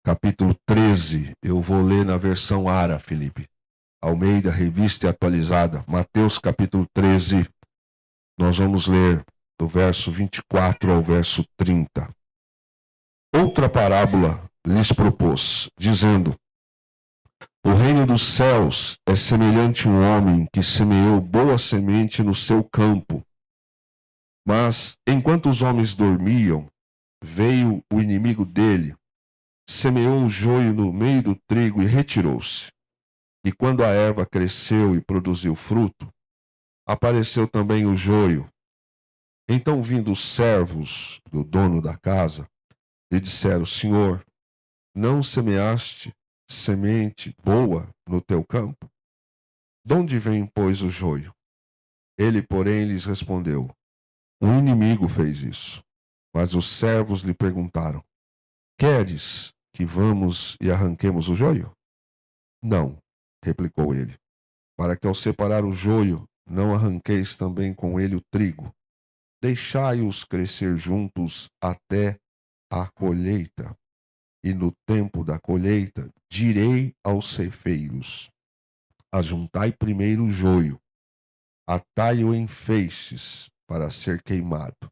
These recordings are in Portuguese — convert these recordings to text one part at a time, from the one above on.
capítulo 13. Eu vou ler na versão ARA, Felipe. Almeida, Revista e Atualizada. Mateus, capítulo 13. Nós vamos ler do verso 24 ao verso 30. Outra parábola lhes propôs, dizendo: o reino dos céus é semelhante a um homem que semeou boa semente no seu campo. Mas, enquanto os homens dormiam, veio o inimigo dele, semeou o joio no meio do trigo e retirou-se. E quando a erva cresceu e produziu fruto, apareceu também o joio. Então, vindo os servos do dono da casa, lhe disseram: Senhor, não semeaste semente boa no teu campo? De onde vem, pois, o joio? Ele, porém, lhes respondeu: um inimigo fez isso. Mas os servos lhe perguntaram: queres que vamos e arranquemos o joio? Não, replicou ele, para que ao separar o joio, não arranqueis também com ele o trigo. Deixai-os crescer juntos até a colheita. E no tempo da colheita, direi aos ceifeiros: ajuntai primeiro o joio, atai-o em feixes para ser queimado,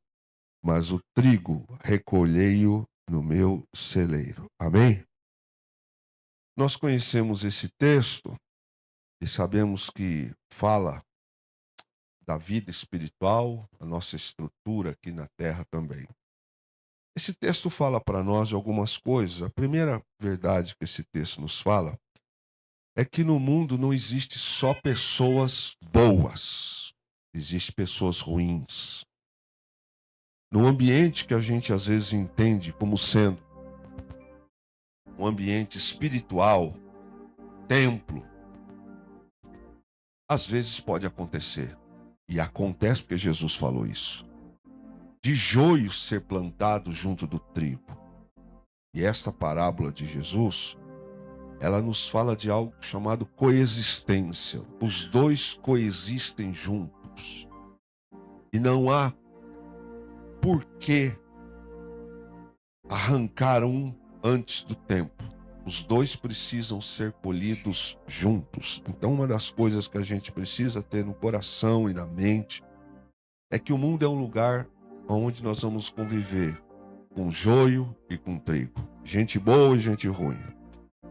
mas o trigo recolhei-o no meu celeiro. Amém? Nós conhecemos esse texto e sabemos que fala da vida espiritual, a nossa estrutura aqui na terra também. Esse texto fala para nós de algumas coisas. A primeira verdade que esse texto nos fala é que no mundo não existe só pessoas boas, existem pessoas ruins. No ambiente que a gente às vezes entende como sendo um ambiente espiritual, templo, às vezes pode acontecer, e acontece porque Jesus falou isso, de joio ser plantado junto do trigo. E esta parábola de Jesus, ela nos fala de algo chamado coexistência. Os dois coexistem juntos. E não há por que arrancar um antes do tempo. Os dois precisam ser colhidos juntos. Então, uma das coisas que a gente precisa ter no coração e na mente é que o mundo é um lugar onde nós vamos conviver com joio e com trigo. Gente boa e gente ruim.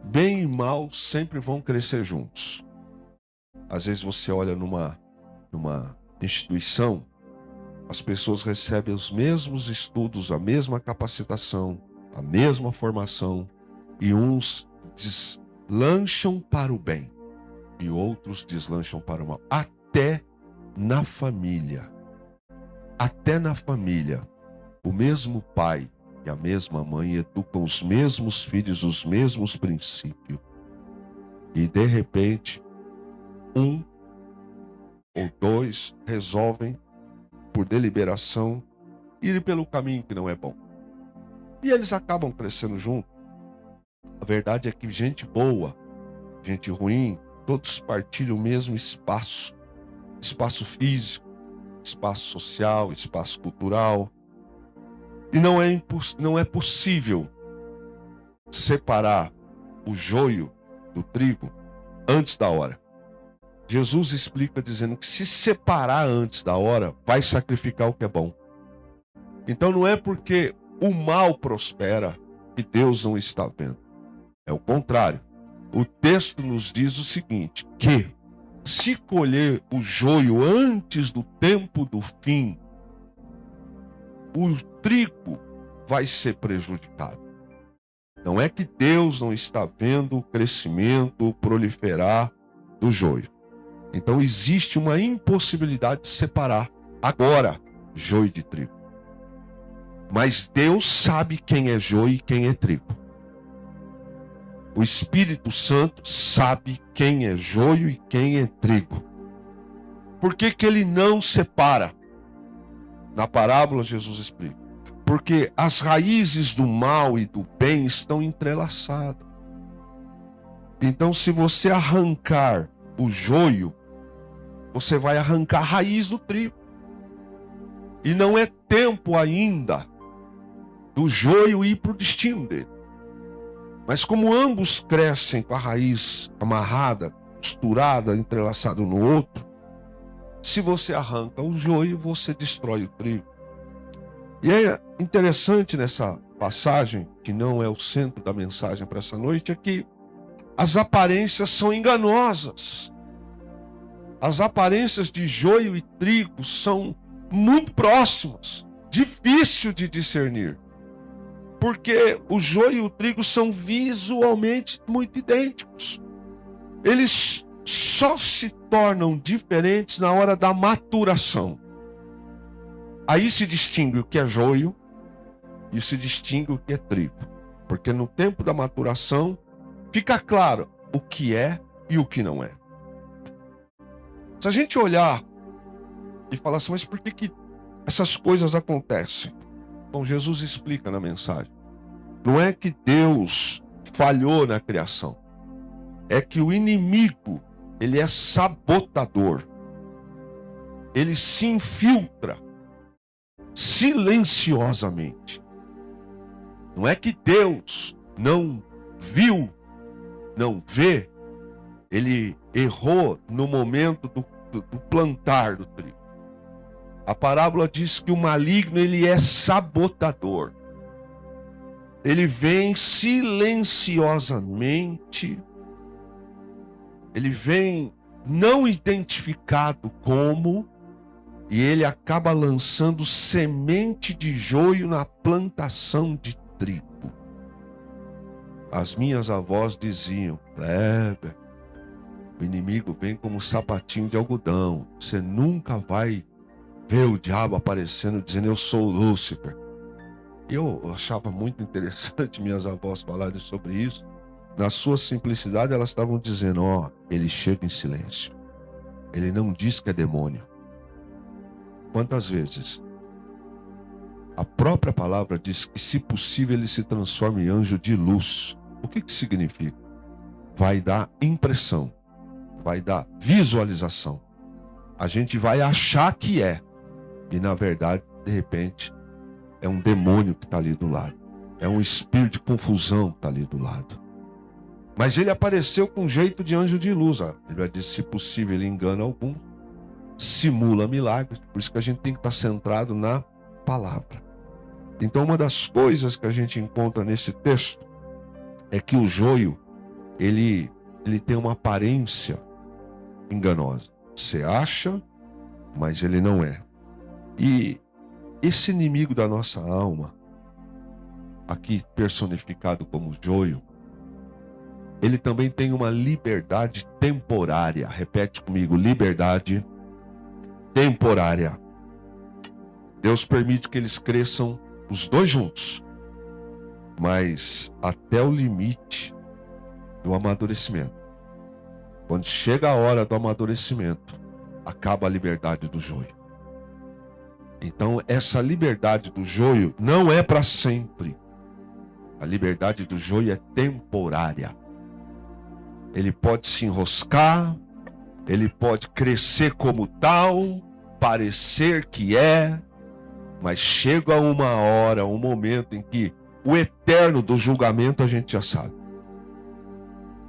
Bem e mal sempre vão crescer juntos. Às vezes você olha numa instituição, as pessoas recebem os mesmos estudos, a mesma capacitação, a mesma formação, e uns deslancham para o bem e outros deslancham para o mal. Até na família. Até na família, o mesmo pai e a mesma mãe educam os mesmos filhos, os mesmos princípios. E de repente, um ou dois resolvem, por deliberação, ir pelo caminho que não é bom. E eles acabam crescendo junto. A verdade é que gente boa, gente ruim, todos partilham o mesmo espaço. Espaço físico, espaço social, espaço cultural. E não é possível separar o joio do trigo antes da hora. Jesus explica dizendo que se separar antes da hora, vai sacrificar o que é bom. Então não é porque o mal prospera que Deus não está vendo. É o contrário. O texto nos diz o seguinte, que se colher o joio antes do tempo do fim, o trigo vai ser prejudicado. Não é que Deus não está vendo o crescimento, o proliferar do joio. Então existe uma impossibilidade de separar agora joio de trigo. Mas Deus sabe quem é joio e quem é trigo. O Espírito Santo sabe quem é joio e quem é trigo. Por que que ele não separa? Na parábola Jesus explica. Porque as raízes do mal e do bem estão entrelaçadas. Então, se você arrancar o joio, você vai arrancar a raiz do trigo. E não é tempo ainda do joio ir para o destino dele. Mas como ambos crescem com a raiz amarrada, costurada, entrelaçada um no outro, se você arranca o joio, você destrói o trigo. E é interessante nessa passagem, que não é o centro da mensagem para essa noite, é que as aparências são enganosas. As aparências de joio e trigo são muito próximas, difícil de discernir. Porque o joio e o trigo são visualmente muito idênticos. Eles só se tornam diferentes na hora da maturação. Aí se distingue o que é joio e se distingue o que é trigo. Porque no tempo da maturação fica claro o que é e o que não é. Se a gente olhar e falar assim, mas por que essas coisas acontecem? Bom, Jesus explica na mensagem. Não é que Deus falhou na criação. É que o inimigo, ele é sabotador. Ele se infiltra silenciosamente. Não é que Deus não viu, não vê. Ele errou no momento do plantar do trigo. A parábola diz que o maligno, ele é sabotador. Ele vem silenciosamente, ele vem não identificado como, e ele acaba lançando semente de joio na plantação de trigo. As minhas avós diziam, Kleber, o inimigo vem como um sapatinho de algodão, você nunca vai ver o diabo aparecendo dizendo, eu sou o Lúcifer. Eu achava muito interessante minhas avós falarem sobre isso. Na sua simplicidade, elas estavam dizendo, ele chega em silêncio. Ele não diz que é demônio. Quantas vezes? A própria palavra diz que, se possível, ele se transforma em anjo de luz. O que significa? Vai dar impressão, vai dar visualização. A gente vai achar que é. E, na verdade, de repente, é um demônio que está ali do lado. É um espírito de confusão que está ali do lado. Mas ele apareceu com jeito de anjo de luz. Ele vai dizer, se possível, ele engana algum. Simula milagres. Por isso que a gente tem que estar centrado na palavra. Então, uma das coisas que a gente encontra nesse texto é que o joio, ele tem uma aparência enganosa. Você acha, mas ele não é. E esse inimigo da nossa alma, aqui personificado como joio, ele também tem uma liberdade temporária. Repete comigo, liberdade temporária. Deus permite que eles cresçam os dois juntos, mas até o limite do amadurecimento. Quando chega a hora do amadurecimento, acaba a liberdade do joio. Então, essa liberdade do joio não é para sempre. A liberdade do joio é temporária. Ele pode se enroscar, ele pode crescer como tal, parecer que é, mas chega uma hora, um momento em que o eterno do julgamento a gente já sabe.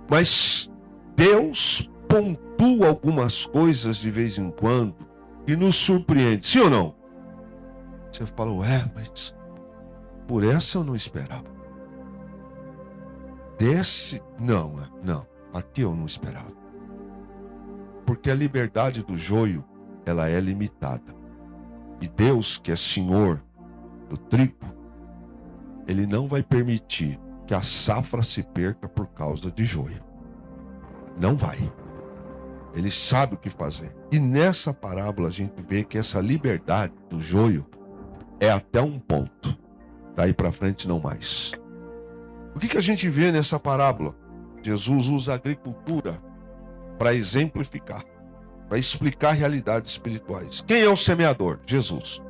Mas Deus pontua algumas coisas de vez em quando e nos surpreende, sim ou não? Você fala, mas por essa eu não esperava. Não, aqui eu não esperava. Porque a liberdade do joio, ela é limitada. E Deus, que é Senhor do trigo, Ele não vai permitir que a safra se perca por causa de joio. Não vai. Ele sabe o que fazer. E nessa parábola a gente vê que essa liberdade do joio é até um ponto. Daí para frente não mais. O que a gente vê nessa parábola? Jesus usa a agricultura para exemplificar, para explicar realidades espirituais. Quem é o semeador? Jesus.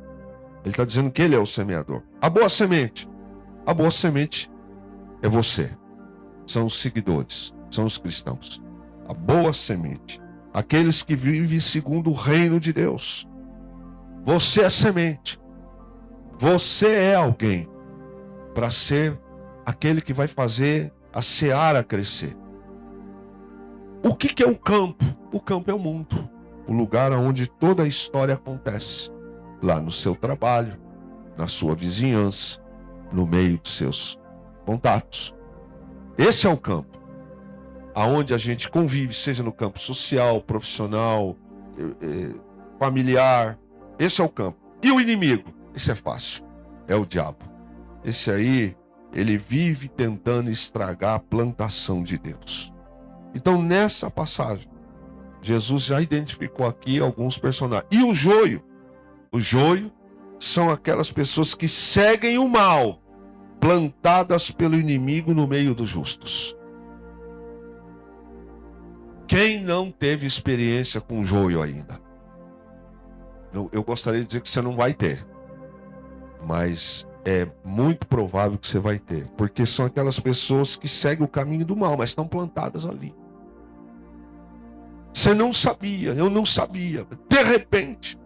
Ele está dizendo que ele é o semeador. A boa semente é você. São os seguidores, são os cristãos. A boa semente, aqueles que vivem segundo o reino de Deus. Você é semente. Você é alguém para ser aquele que vai fazer a seara crescer. O que é o campo? O campo é o mundo, o lugar onde toda a história acontece, lá no seu trabalho, na sua vizinhança, no meio dos seus contatos. Esse é o campo, aonde a gente convive, seja no campo social, profissional, familiar. Esse é o campo. E o inimigo? Esse é fácil, é o diabo. Esse aí, ele vive tentando estragar a plantação de Deus. Então, nessa passagem, Jesus já identificou aqui alguns personagens. E o joio? O joio são aquelas pessoas que seguem o mal, plantadas pelo inimigo no meio dos justos. Quem não teve experiência com joio ainda? Eu gostaria de dizer que você não vai ter, mas é muito provável que você vai ter, porque são aquelas pessoas que seguem o caminho do mal, mas estão plantadas ali. Você não sabia, eu não sabia, de repente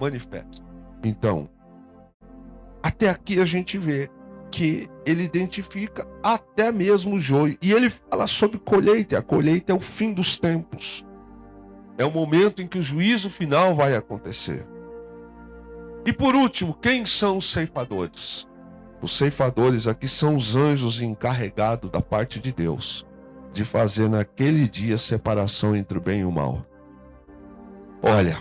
manifesta. Então, até aqui a gente vê que ele identifica até mesmo o joio, e ele fala sobre colheita. A colheita é o fim dos tempos, é o momento em que o juízo final vai acontecer. E por último, quem são os ceifadores? Os ceifadores aqui são os anjos encarregados da parte de Deus de fazer naquele dia separação entre o bem e o mal. Olha,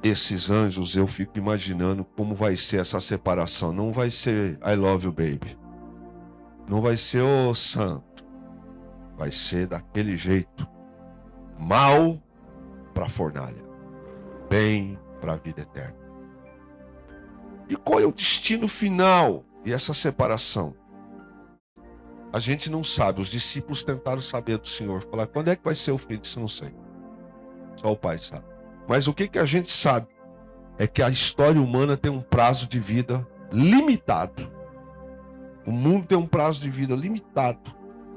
esses anjos, eu fico imaginando como vai ser essa separação. Não vai ser I love you, baby. Não vai ser o santo. Vai ser daquele jeito. Mal para a fornalha, bem para a vida eterna. E qual é o destino final dessa separação? A gente não sabe. Os discípulos tentaram saber do Senhor. Falar, quando é que vai ser o fim disso? Não sei. Só o Pai sabe. Mas o que a gente sabe é que a história humana tem um prazo de vida limitado. O mundo tem um prazo de vida limitado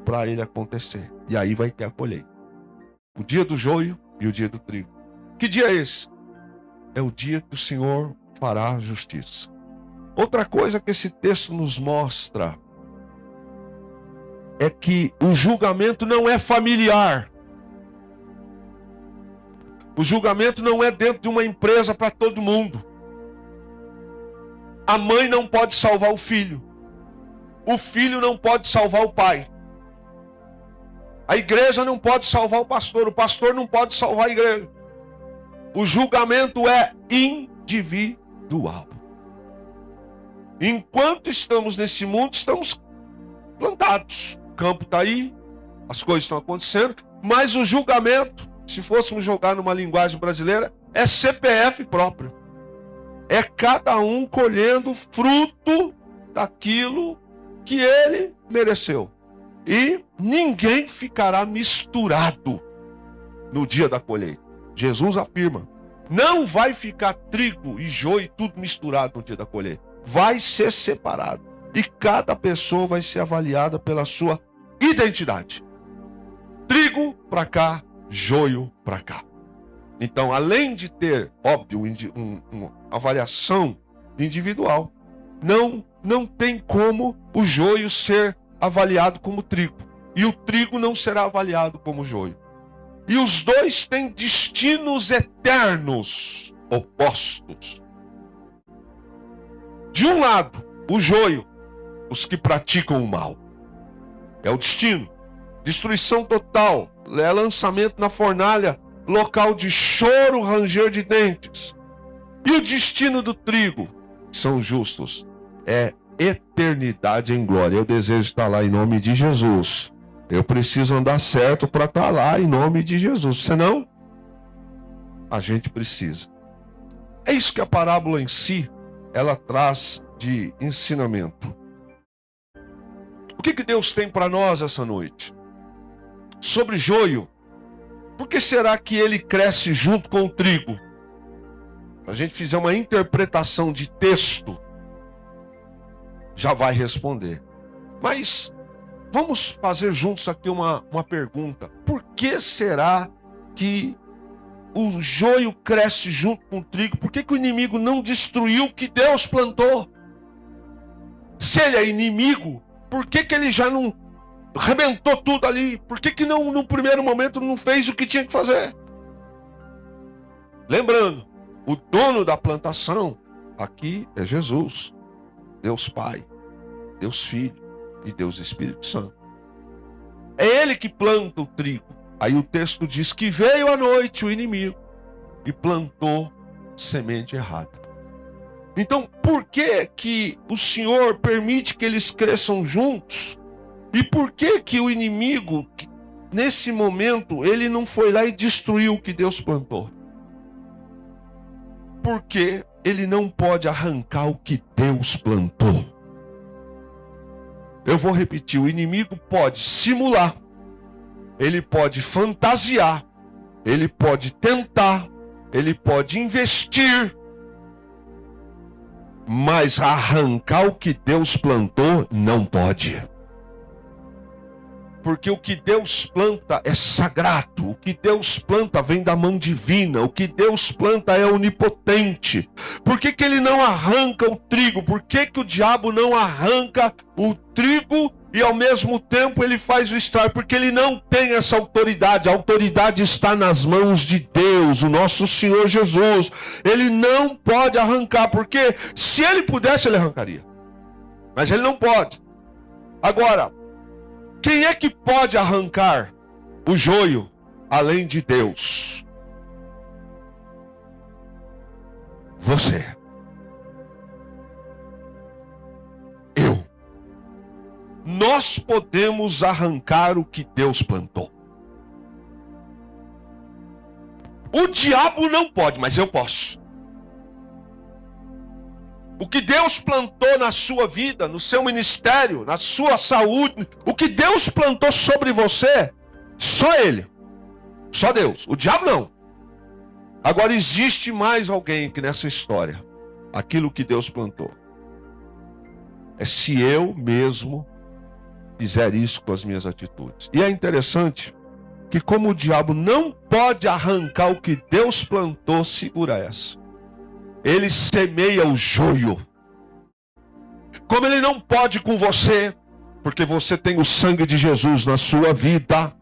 para ele acontecer. E aí vai ter a colheita. O dia do joio e o dia do trigo. Que dia é esse? É o dia que o Senhor fará justiça. Outra coisa que esse texto nos mostra é que o julgamento não é familiar. O julgamento não é dentro de uma empresa para todo mundo. A mãe não pode salvar o filho. O filho não pode salvar o pai. A igreja não pode salvar o pastor não pode salvar a igreja. O julgamento é individual. Enquanto estamos nesse mundo, estamos plantados. O campo está aí, as coisas estão acontecendo, mas o julgamento, se fôssemos jogar numa linguagem brasileira, é CPF próprio. É cada um colhendo fruto daquilo que ele mereceu. E ninguém ficará misturado no dia da colheita. Jesus afirma, não vai ficar trigo e joio tudo misturado no dia da colheita. Vai ser separado. E cada pessoa vai ser avaliada pela sua identidade. Trigo para cá, joio para cá. Então, além de ter, óbvio, uma avaliação individual, não tem como o joio ser avaliado como trigo. E o trigo não será avaliado como joio. E os dois têm destinos eternos opostos. De um lado, o joio, os que praticam o mal. É o destino. Destruição total. É lançamento na fornalha, local de choro, ranger de dentes. E o destino do trigo, são justos, é eternidade em glória. Eu desejo estar lá em nome de Jesus. Eu preciso andar certo para estar lá em nome de Jesus. Senão, a gente precisa. É isso que a parábola em si, ela traz de ensinamento. O que Deus tem para nós essa noite? Sobre joio, por que será que ele cresce junto com o trigo? Se a gente fizer uma interpretação de texto, já vai responder. Mas vamos fazer juntos aqui uma pergunta. Por que será que o joio cresce junto com o trigo? Por que o inimigo não destruiu o que Deus plantou? Se ele é inimigo, por que ele já não arrebentou tudo ali? Por que não, no primeiro momento, não fez o que tinha que fazer? Lembrando, o dono da plantação aqui é Jesus, Deus Pai, Deus Filho e Deus Espírito Santo. É Ele que planta o trigo. Aí o texto diz que veio à noite o inimigo e plantou semente errada. Então, por que o Senhor permite que eles cresçam juntos? E por que o inimigo, nesse momento, ele não foi lá e destruiu o que Deus plantou? Porque ele não pode arrancar o que Deus plantou. Eu vou repetir, o inimigo pode simular, ele pode fantasiar, ele pode tentar, ele pode investir, mas arrancar o que Deus plantou não pode. Porque o que Deus planta é sagrado, o que Deus planta vem da mão divina, o que Deus planta é onipotente. Por que ele não arranca o trigo? Por que o diabo não arranca o trigo e ao mesmo tempo ele faz o estrago? Porque ele não tem essa autoridade. A autoridade está nas mãos de Deus, o nosso Senhor Jesus. Ele não pode arrancar, porque se ele pudesse ele arrancaria, mas ele não pode. Agora, quem é que pode arrancar o joio além de Deus? Você. Eu. Nós podemos arrancar o que Deus plantou. O diabo não pode, mas eu posso. O que Deus plantou na sua vida, no seu ministério, na sua saúde, o que Deus plantou sobre você, só Ele. Só Deus. O diabo não. Agora existe mais alguém que nessa história, aquilo que Deus plantou, é se eu mesmo fizer isso com as minhas atitudes. E é interessante que como o diabo não pode arrancar o que Deus plantou, segura essa. Ele semeia o joio. Como ele não pode com você, porque você tem o sangue de Jesus na sua vida.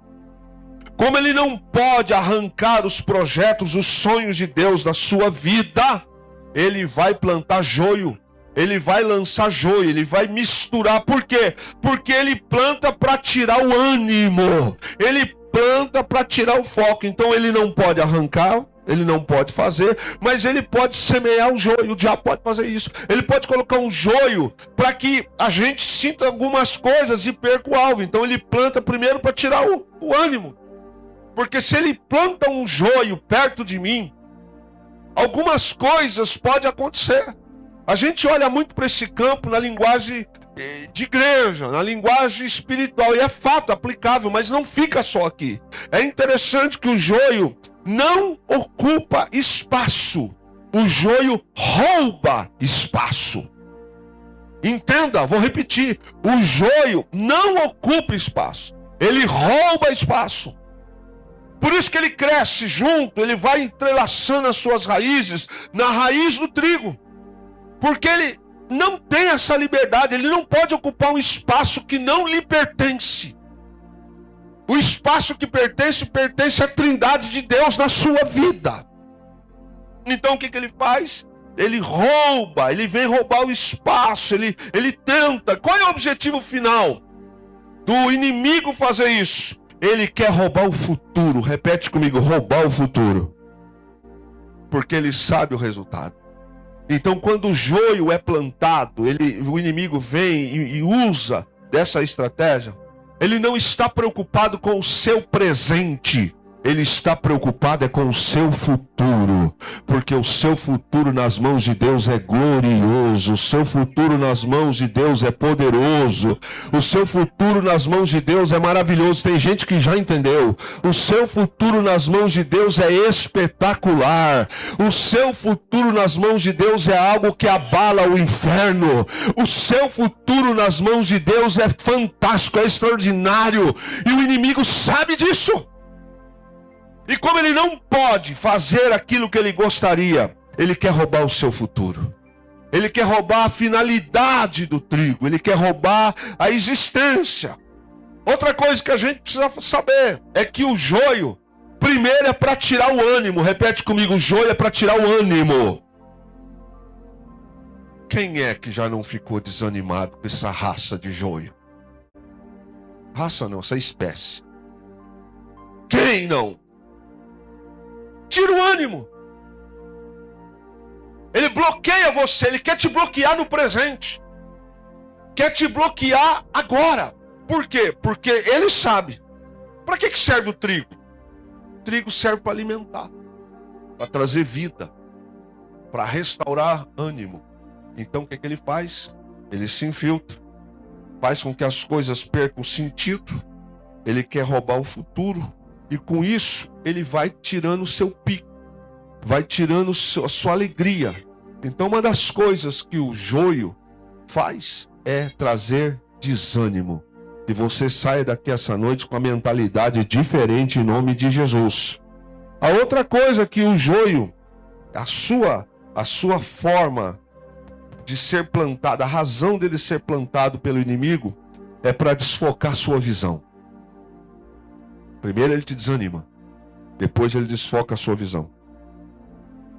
Como ele não pode arrancar os projetos, os sonhos de Deus na sua vida, ele vai plantar joio. Ele vai lançar joio, ele vai misturar. Por quê? Porque ele planta para tirar o ânimo. Ele planta para tirar o foco. Então ele não pode arrancar. Ele não pode fazer, mas ele pode semear o joio. O diabo pode fazer isso. Ele pode colocar um joio para que a gente sinta algumas coisas e perca o alvo. Então ele planta primeiro para tirar o ânimo. Porque se ele planta um joio perto de mim, algumas coisas podem acontecer. A gente olha muito para esse campo na linguagem de igreja, na linguagem espiritual. E é fato, aplicável, mas não fica só aqui. É interessante que o joio não ocupa espaço. O joio rouba espaço. Entenda, vou repetir. O joio não ocupa espaço. Ele rouba espaço. Por isso que ele cresce junto, ele vai entrelaçando as suas raízes na raiz do trigo. Porque ele não tem essa liberdade, ele não pode ocupar um espaço que não lhe pertence. O espaço que pertence à Trindade de Deus na sua vida. Então o que ele faz? Ele rouba, ele vem roubar o espaço, ele tenta. Qual é o objetivo final do inimigo fazer isso? Ele quer roubar o futuro. Repete comigo, roubar o futuro. Porque ele sabe o resultado. Então quando o joio é plantado, o inimigo vem e usa dessa estratégia. Ele não está preocupado com o seu presente. Ele está preocupado com o seu futuro. Porque o seu futuro nas mãos de Deus é glorioso. O seu futuro nas mãos de Deus é poderoso. O seu futuro nas mãos de Deus é maravilhoso. Tem gente que já entendeu. O seu futuro nas mãos de Deus é espetacular. O seu futuro nas mãos de Deus é algo que abala o inferno. O seu futuro nas mãos de Deus é fantástico, é extraordinário. E o inimigo sabe disso. E como ele não pode fazer aquilo que ele gostaria, ele quer roubar o seu futuro. Ele quer roubar a finalidade do trigo. Ele quer roubar a existência. Outra coisa que a gente precisa saber é que o joio, primeiro é para tirar o ânimo. Repete comigo, o joio é para tirar o ânimo. Quem é que já não ficou desanimado com essa raça de joio? Raça não, essa espécie. Quem não? Tira o ânimo. Ele bloqueia você, ele quer te bloquear no presente. Quer te bloquear agora. Por quê? Porque ele sabe. Para que serve o trigo? O trigo serve para alimentar, para trazer vida, para restaurar ânimo. Então o que ele faz? Ele se infiltra, faz com que as coisas percam sentido. Ele quer roubar o futuro e com isso ele vai tirando o seu pico, vai tirando a sua alegria. Então uma das coisas que o joio faz é trazer desânimo. E você saia daqui essa noite com a mentalidade diferente em nome de Jesus. A outra coisa que o joio, a sua forma de ser plantado, a razão dele ser plantado pelo inimigo é para desfocar sua visão. Primeiro ele te desanima, depois ele desfoca a sua visão.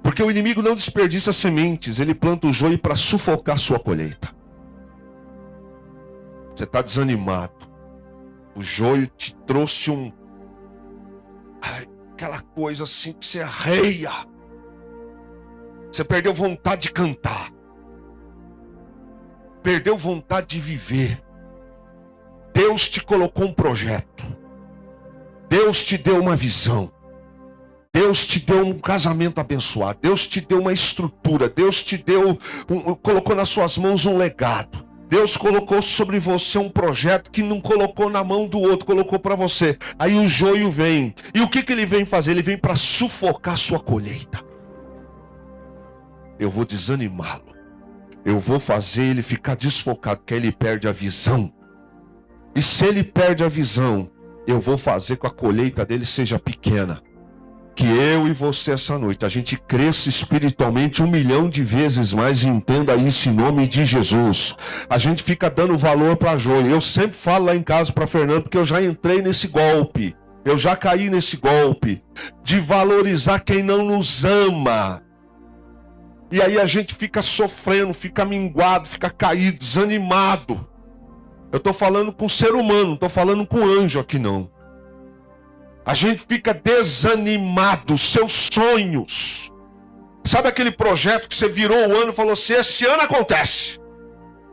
Porque o inimigo não desperdiça sementes, ele planta o joio para sufocar sua colheita. Você está desanimado. O joio te trouxe aquela coisa assim que você arreia. Você perdeu vontade de cantar. Perdeu vontade de viver. Deus te colocou um projeto. Deus te deu uma visão. Deus te deu um casamento abençoado. Deus te deu uma estrutura. Deus te deu, colocou nas suas mãos um legado. Deus colocou sobre você um projeto que não colocou na mão do outro, colocou para você. Aí o joio vem. E o que ele vem fazer? Ele vem para sufocar a sua colheita. Eu vou desanimá-lo. Eu vou fazer ele ficar desfocado, porque ele perde a visão. E se ele perde a visão, eu vou fazer com que a colheita dele seja pequena. Que eu e você essa noite, a gente cresça espiritualmente 1 milhão de vezes mais, e entenda isso em nome de Jesus. A gente fica dando valor para joio. Eu sempre falo lá em casa para Fernando, porque eu já entrei nesse golpe. Eu já caí nesse golpe de valorizar quem não nos ama. E aí a gente fica sofrendo, fica minguado, fica caído, desanimado. Eu estou falando com ser humano, não estou falando com anjo aqui não. A gente fica desanimado, seus sonhos. Sabe aquele projeto que você virou o ano e falou assim, esse ano acontece.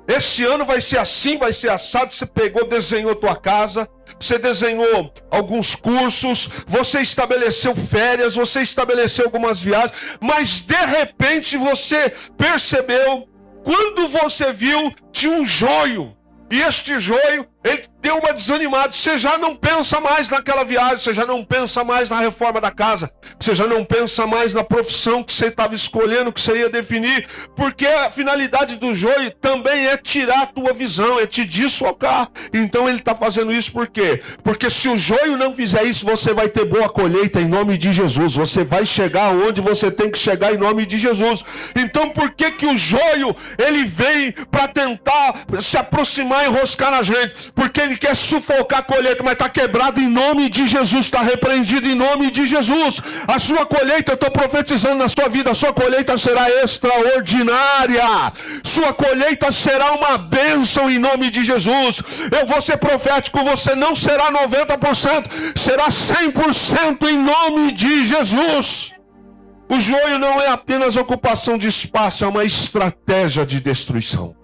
Esse ano vai ser assim, vai ser assado. Você pegou, desenhou tua casa, você desenhou alguns cursos, você estabeleceu férias, você estabeleceu algumas viagens, mas de repente você percebeu, quando você viu, tinha um joio. E este joio, ele deu uma desanimada. Você já não pensa mais naquela viagem, você já não pensa mais na reforma da casa, você já não pensa mais na profissão que você estava escolhendo, que você ia definir, porque a finalidade do joio também é tirar a tua visão, é te desfocar. Então ele está fazendo isso por quê? Porque se o joio não fizer isso, você vai ter boa colheita em nome de Jesus. Você vai chegar onde você tem que chegar em nome de Jesus. Então por que que o joio, ele vem para tentar se aproximar, enroscar na gente? Porque ele quer sufocar a colheita, mas está quebrado em nome de Jesus, está repreendido em nome de Jesus. A sua colheita, eu estou profetizando na sua vida, a sua colheita será extraordinária, sua colheita será uma bênção em nome de Jesus. Eu vou ser profético, você não será 90%, será 100% em nome de Jesus. O joio não é apenas ocupação de espaço, é uma estratégia de destruição.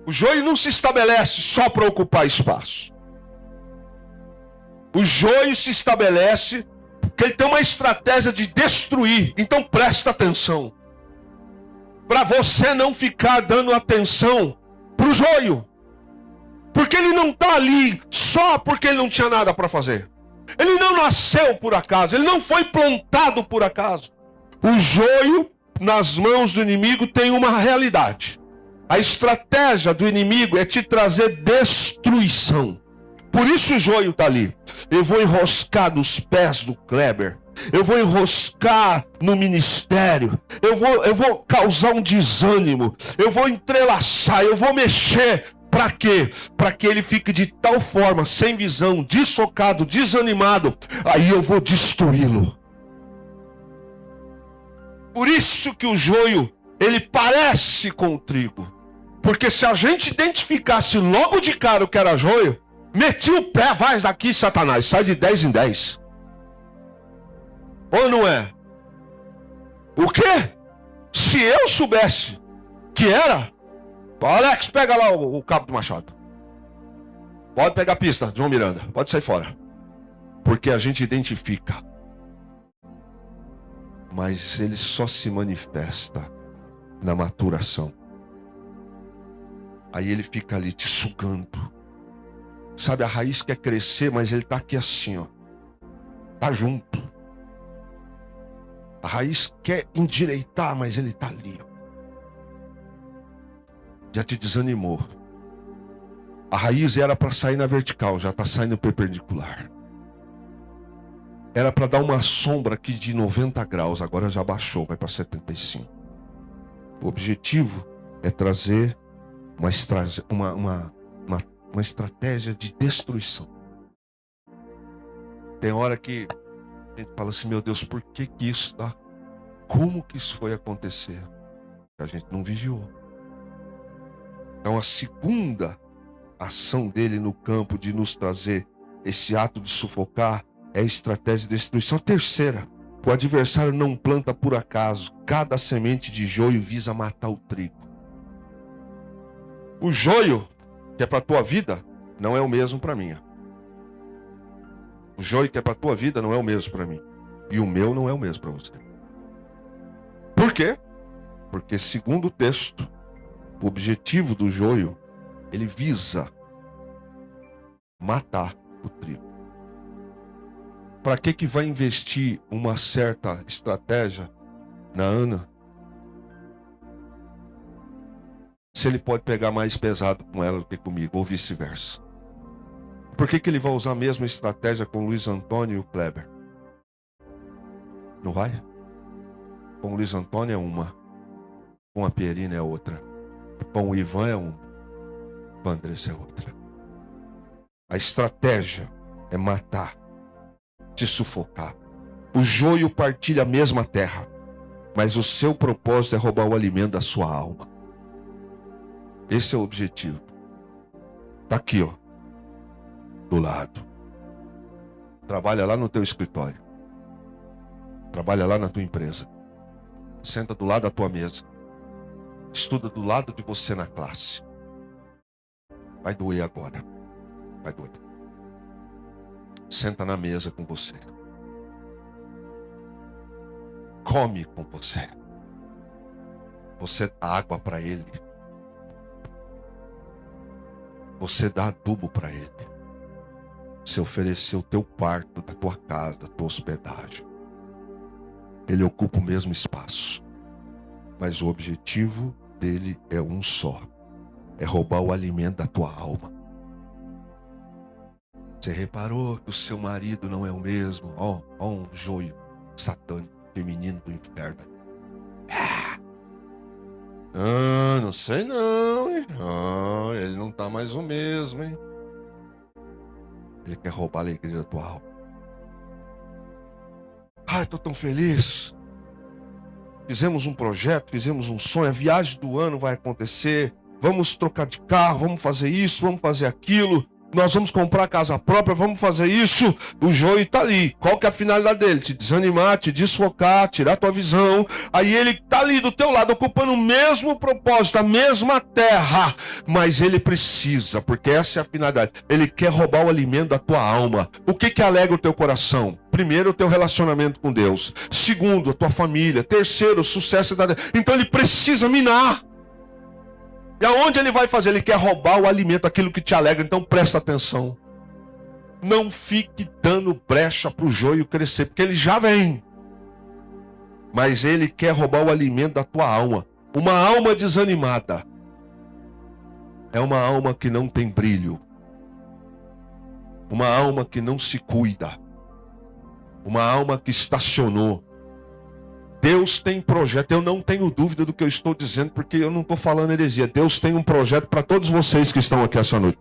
O joio não se estabelece só para ocupar espaço. O joio se estabelece porque ele tem uma estratégia de destruir. Então presta atenção. Para você não ficar dando atenção para o joio. Porque ele não está ali só porque ele não tinha nada para fazer. Ele não nasceu por acaso. Ele não foi plantado por acaso. O joio nas mãos do inimigo tem uma realidade. A estratégia do inimigo é te trazer destruição. Por isso o joio está ali. Eu vou enroscar nos pés do Kleber. eu vou enroscar no ministério, eu vou causar um desânimo, eu vou entrelaçar, eu vou mexer. Para quê? Para que ele fique de tal forma, sem visão, desfocado, desanimado, aí eu vou destruí-lo. Por isso que o joio, ele parece com o trigo. Porque se a gente identificasse logo de cara o que era joio, metia o pé, vai daqui, Satanás, sai de 10 em 10. Ou não é? O quê? Se eu soubesse que era, Alex, pega lá o cabo do machado. Pode pegar a pista, João Miranda, pode sair fora. Porque a gente identifica. Mas ele só se manifesta na maturação. Aí ele fica ali te sugando. Sabe, a raiz quer crescer, mas ele está aqui assim, ó. Tá junto. A raiz quer endireitar, mas ele está ali, ó. Já te desanimou. A raiz era para sair na vertical, já está saindo perpendicular. Era para dar uma sombra aqui de 90 graus, agora já baixou, vai para 75. O objetivo é trazer uma estratégia de destruição. Tem hora que a gente fala assim, meu Deus, por que isso tá? Como que isso foi acontecer? A gente não vigiou. Então a segunda ação dele no campo de nos trazer esse ato de sufocar é a estratégia de destruição. A terceira, o adversário não planta por acaso. Cada semente de joio visa matar o trigo. O joio, que é para a tua vida, não é o mesmo para a minha. O joio que é para a tua vida não é o mesmo para mim. E o meu não é o mesmo para você. Por quê? Porque segundo o texto, o objetivo do joio, ele visa matar o trigo. Para que vai investir uma certa estratégia na Ana? Se ele pode pegar mais pesado com ela do que comigo, ou vice-versa. Por que ele vai usar a mesma estratégia com o Luiz Antônio e o Kleber? Não vai? Com o Luiz Antônio é uma, com a Pierina é outra, com o Ivan é uma, com o Andressa é outra. A estratégia é matar, te sufocar. O joio partilha a mesma terra, mas o seu propósito é roubar o alimento da sua alma. Esse é o objetivo. Está aqui, ó, do lado. Trabalha lá no teu escritório. Trabalha lá na tua empresa. Senta do lado da tua mesa. Estuda do lado de você na classe. Vai doer agora. Vai doer. Senta na mesa com você. Come com você. Você dá água para ele. Você dá adubo para ele. Você ofereceu o teu quarto, da tua casa, da tua hospedagem. Ele ocupa o mesmo espaço. Mas o objetivo dele é um só. É roubar o alimento da tua alma. Você reparou que o seu marido não é o mesmo? Ó, um joio satânico, feminino do inferno. Ah, não sei não, hein? Ah, ele não tá mais o mesmo, hein? Ele quer roubar a alegria da tua alma. Ai, tô tão feliz. Fizemos um projeto, fizemos um sonho, a viagem do ano vai acontecer. Vamos trocar de carro, vamos fazer isso, vamos fazer aquilo. Nós vamos comprar casa própria, vamos fazer isso. O joio está ali. Qual que é a finalidade dele? Te desanimar, te desfocar, tirar a tua visão. Aí ele está ali do teu lado, ocupando o mesmo propósito, a mesma terra. Mas ele precisa, porque essa é a finalidade. Ele quer roubar o alimento da tua alma. O que alegra o teu coração? Primeiro, o teu relacionamento com Deus. Segundo, a tua família. Terceiro, o sucesso da... Então ele precisa minar. E aonde ele vai fazer? Ele quer roubar o alimento, aquilo que te alegra. Então presta atenção. Não fique dando brecha para o joio crescer, porque ele já vem. Mas ele quer roubar o alimento da tua alma. Uma alma desanimada é uma alma que não tem brilho. Uma alma que não se cuida. uma alma que estacionou. Deus tem projeto, eu não tenho dúvida do que eu estou dizendo, porque eu não estou falando heresia. Deus tem um projeto para todos vocês que estão aqui essa noite.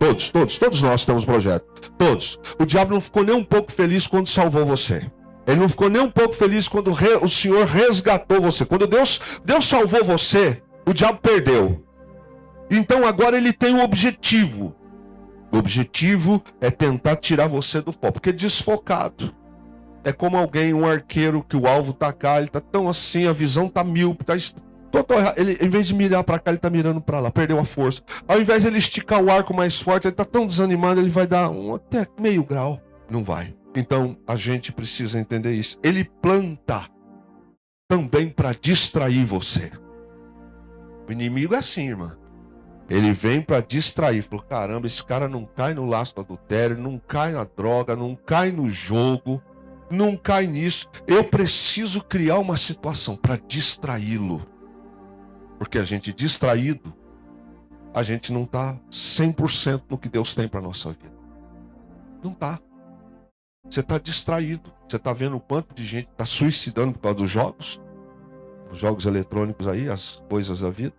Todos nós temos projeto. Todos. O diabo não ficou nem um pouco feliz quando salvou você. Ele não ficou nem um pouco feliz quando o Senhor resgatou você. Quando Deus salvou você, o diabo perdeu. Então agora ele tem um objetivo. O objetivo é tentar tirar você do foco, porque desfocado. É como alguém, um arqueiro, que o alvo tá cá, ele tá tão assim, a visão tá míope, tá total errado. Ele, em vez de mirar para cá, ele tá mirando para lá, perdeu a força. Ao invés de ele esticar o arco mais forte, ele tá tão desanimado, ele vai dar até meio grau. Não vai. Então, a gente precisa entender isso. Ele planta também para distrair você. O inimigo é assim, irmã. Ele vem para distrair. Falou, caramba, esse cara não cai no laço do adultério, não cai na droga, não cai no jogo. Não cai nisso. Eu preciso criar uma situação para distraí-lo. Porque a gente distraído, a gente não está 100% no que Deus tem para a nossa vida. Não está. Você está distraído. Você está vendo o quanto de gente está suicidando por causa dos jogos. Os jogos eletrônicos aí, as coisas da vida.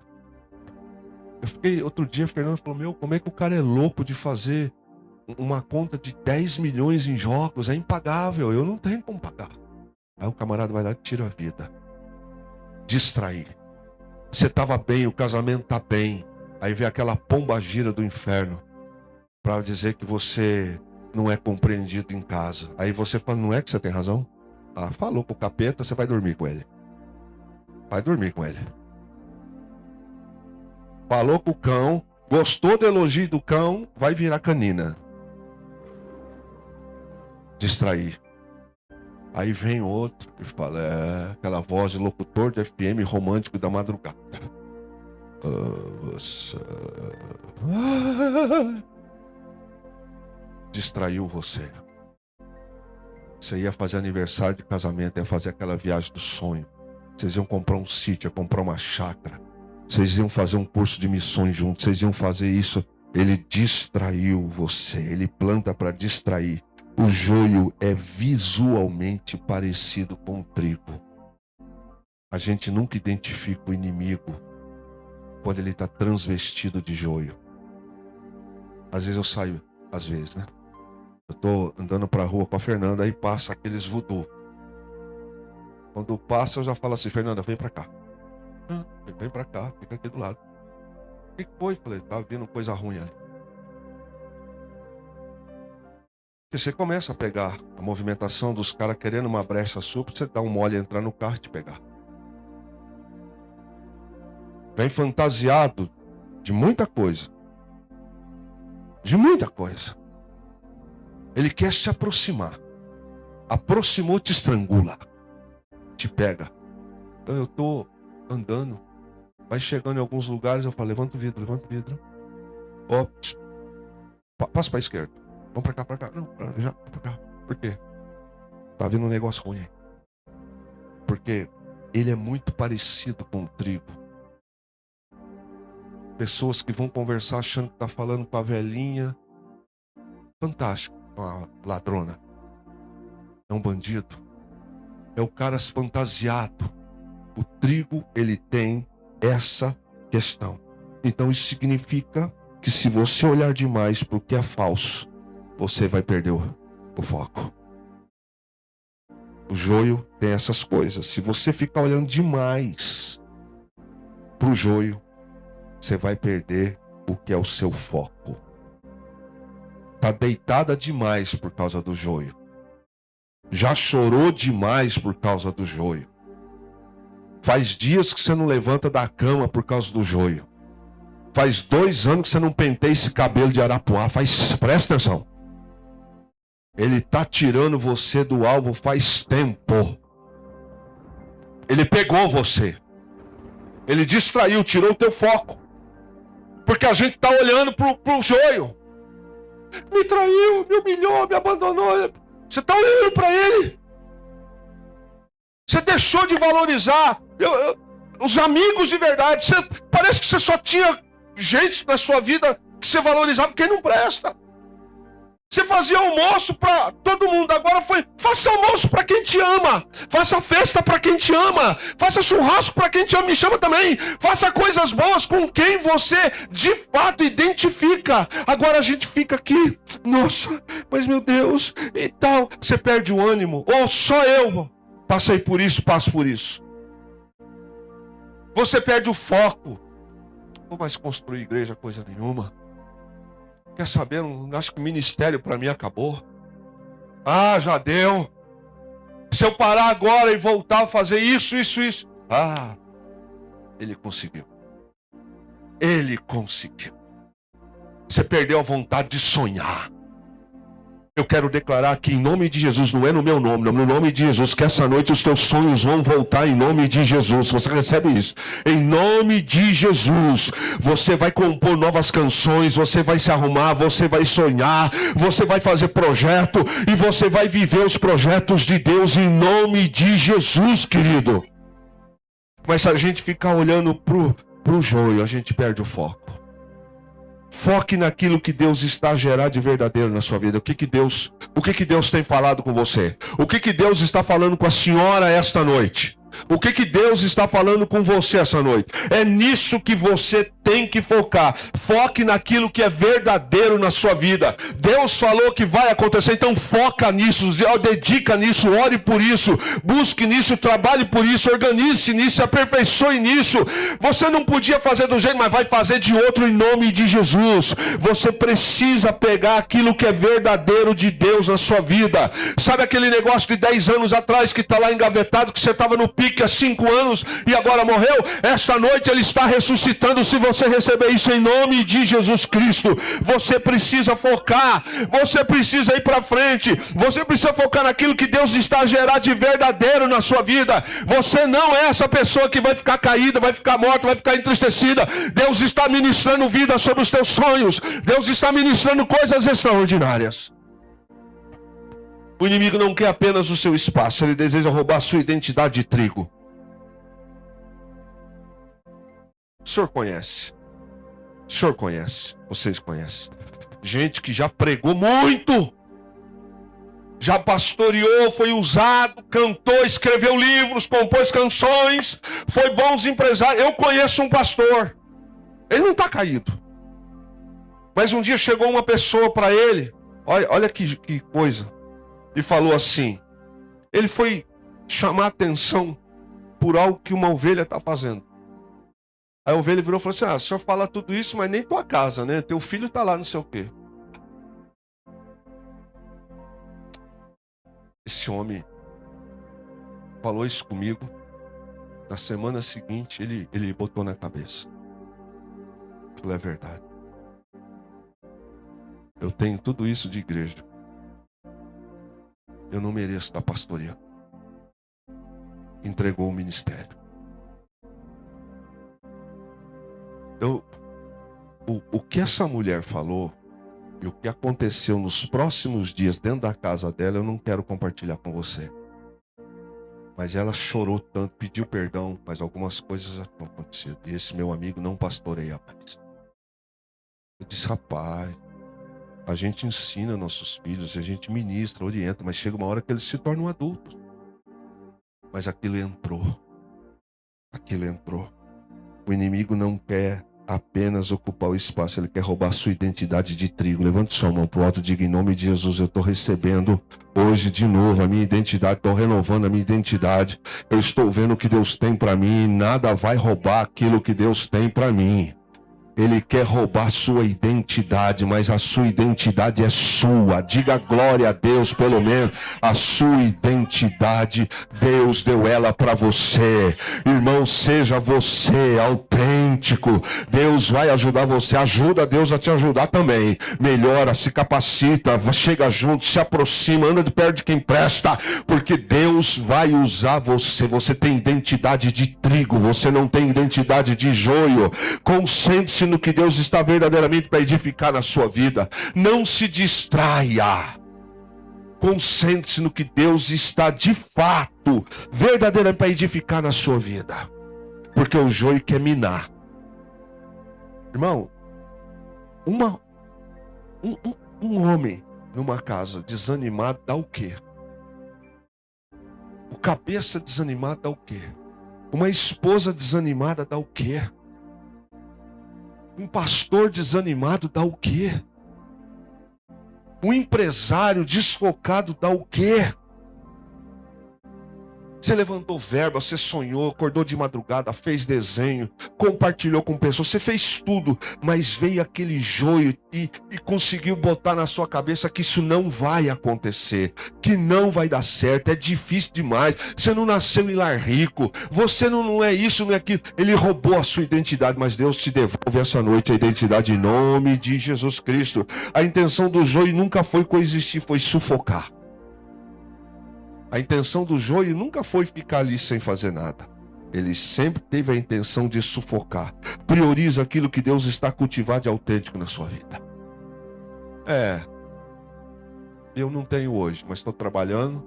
Eu fiquei, outro dia, a Fernanda falou, meu, como é que o cara é louco de fazer uma conta de 10 milhões em jogos? É impagável, eu não tenho como pagar. Aí o camarada vai lá e tira a vida. Distrair. Você estava bem, o casamento está bem. Aí vem aquela pomba gira do inferno para dizer que você não é compreendido em casa. Aí você fala, não é que você tem razão? Ah, falou com o capeta, você vai dormir com ele. Vai dormir com ele. Falou com o cão, gostou do elogio do cão, vai virar canina. Distrair. Aí vem outro e fala, aquela voz de locutor de FM romântico da madrugada. Distraiu você. Você ia fazer aniversário de casamento, ia fazer aquela viagem do sonho. Vocês iam comprar um sítio, ia comprar uma chácara. Vocês iam fazer um curso de missões juntos, vocês iam fazer isso. Ele distraiu você, ele planta para distrair. O joio é visualmente parecido com o trigo. A gente nunca identifica o inimigo quando ele está transvestido de joio. Às vezes eu saio, né? Eu estou andando para a rua com a Fernanda, aí passa aqueles voodoo. Quando passa eu já falo assim, Fernanda, vem para cá. Vem para cá, fica aqui do lado. O que foi? Falei, tá vindo coisa ruim ali. Porque você começa a pegar a movimentação dos caras querendo uma brecha sua, pra você dar um mole e entrar no carro e te pegar. Vem fantasiado de muita coisa. De muita coisa. Ele quer se aproximar. Aproximou, te estrangula. Te pega. Então eu tô andando. Vai chegando em alguns lugares, eu falo, levanta o vidro. Ó, passa para a esquerda. Vamos para cá. Não, já, para cá. Por quê? Tá vindo um negócio ruim aí. Porque ele é muito parecido com o trigo. Pessoas que vão conversar achando que tá falando com a velhinha. Fantástico. Uma ladrona. É um bandido. É o cara fantasiado. O trigo, ele tem essa questão. Então isso significa que se você olhar demais para o que é falso, você vai perder o foco. O joio tem essas coisas. Se você ficar olhando demais para o joio, você vai perder o que é o seu foco. Está deitada demais por causa do joio. Já chorou demais por causa do joio. Faz dias que você não levanta da cama por causa do joio. Faz 2 anos que você não penteia esse cabelo de arapuá. Presta atenção. Ele está tirando você do alvo faz tempo. Ele pegou você. Ele distraiu, tirou o teu foco. Porque a gente está olhando pro joio. Me traiu, me humilhou, me abandonou. Você está olhando para ele. Você deixou de valorizar os amigos de verdade. Parece que você só tinha gente na sua vida que você valorizava quem não presta. Você fazia almoço para todo mundo, agora faça almoço para quem te ama. Faça festa para quem te ama. Faça churrasco para quem te ama, me chama também. Faça coisas boas com quem você de fato identifica. Agora a gente fica aqui, nossa, mas meu Deus, e tal. Você perde o ânimo. Ou só eu passei por isso, passo por isso. Você perde o foco. Não vou mais construir igreja, coisa nenhuma. Quer saber? Acho que o ministério para mim acabou. Ah, já deu. Se eu parar agora e voltar a fazer isso. Ah, ele conseguiu. Ele conseguiu. Você perdeu a vontade de sonhar. Eu quero declarar que em nome de Jesus, não é no meu nome, não, no nome de Jesus, que essa noite os teus sonhos vão voltar em nome de Jesus. Você recebe isso? Em nome de Jesus, você vai compor novas canções, você vai se arrumar, você vai sonhar, você vai fazer projeto e você vai viver os projetos de Deus em nome de Jesus, querido. Mas se a gente ficar olhando pro joio, a gente perde o foco. Foque naquilo que Deus está a gerar de verdadeiro na sua vida. O que Deus tem falado com você? O que Deus está falando com a senhora esta noite? O que Deus está falando com você essa noite? É nisso que você tem que focar. Foque naquilo que é verdadeiro na sua vida. Deus falou que vai acontecer, então foca nisso, dedica nisso, ore por isso, busque nisso, trabalhe por isso, organize nisso, aperfeiçoe nisso. Você não podia fazer do jeito, mas vai fazer de outro em nome de Jesus. Você precisa pegar aquilo que é verdadeiro de Deus na sua vida. Sabe aquele negócio de 10 anos atrás que está lá engavetado, que você estava no pique há 5 anos e agora morreu? Esta noite ele está ressuscitando. Se você receber isso em nome de Jesus Cristo, você precisa focar, você precisa ir para frente, você precisa focar naquilo que Deus está a gerar de verdadeiro na sua vida. Você não é essa pessoa que vai ficar caída, vai ficar morta, vai ficar entristecida. Deus está ministrando vida sobre os teus sonhos. Deus está ministrando coisas extraordinárias. O inimigo não quer apenas o seu espaço, ele deseja roubar a sua identidade de trigo. O senhor conhece. O senhor conhece. Vocês conhecem. Gente que já pregou muito. Já pastoreou, foi usado, cantou, escreveu livros, compôs canções, foi bons empresários. Eu conheço um pastor. Ele não está caído. Mas um dia chegou uma pessoa para ele. Olha que coisa. E falou assim. Ele foi chamar atenção por algo que uma ovelha está fazendo. Aí a ovelha virou e falou assim: o senhor fala tudo isso, mas nem tua casa, né? Teu filho está lá, não sei o quê. Esse homem falou isso comigo. Na semana seguinte, ele botou na cabeça. Aquilo é verdade. Eu tenho tudo isso de igreja. Eu não mereço estar pastoreando. Entregou o ministério. O que essa mulher falou e o que aconteceu nos próximos dias dentro da casa dela, eu não quero compartilhar com você. Mas ela chorou tanto, pediu perdão, mas algumas coisas já estão acontecendo. E esse meu amigo não pastoreia mais. Eu disse: rapaz, a gente ensina nossos filhos, a gente ministra, orienta, mas chega uma hora que eles se tornam adultos. Mas aquilo entrou. Aquilo entrou. O inimigo não quer apenas ocupar o espaço, ele quer roubar a sua identidade de trigo. Levante sua mão para o alto e diga: em nome de Jesus, eu estou recebendo hoje de novo a minha identidade, estou renovando a minha identidade. Eu estou vendo o que Deus tem para mim e nada vai roubar aquilo que Deus tem para mim. Ele quer roubar a sua identidade, mas a sua identidade é sua. Diga glória a Deus, pelo menos. A sua identidade, Deus deu ela para você. Irmão, seja você autêntico. Deus vai ajudar você. Ajuda Deus a te ajudar também. Melhora, se capacita, chega junto, se aproxima, anda de perto de quem presta. Porque Deus vai usar você. Você tem identidade de trigo, você não tem identidade de joio. Concentre-se no que Deus está verdadeiramente para edificar na sua vida. Não se distraia. Concentre-se no que Deus está de fato verdadeiramente para edificar na sua vida. Porque o joio quer minar. Irmão, um homem numa casa desanimado dá o quê? O cabeça desanimado dá o quê? Uma esposa desanimada dá o quê? Um pastor desanimado dá o quê? Um empresário desfocado dá o quê? Você levantou verba, você sonhou, acordou de madrugada, fez desenho, compartilhou com pessoas, você fez tudo, mas veio aquele joio e conseguiu botar na sua cabeça que isso não vai acontecer, que não vai dar certo, é difícil demais, você não nasceu em lar rico, você não é isso, não é aquilo. Ele roubou a sua identidade, mas Deus te devolve essa noite a identidade em nome de Jesus Cristo. A intenção do joio nunca foi coexistir, foi sufocar. A intenção do joio nunca foi ficar ali sem fazer nada. Ele sempre teve a intenção de sufocar. Prioriza aquilo que Deus está cultivando de autêntico na sua vida. Eu não tenho hoje, mas estou trabalhando.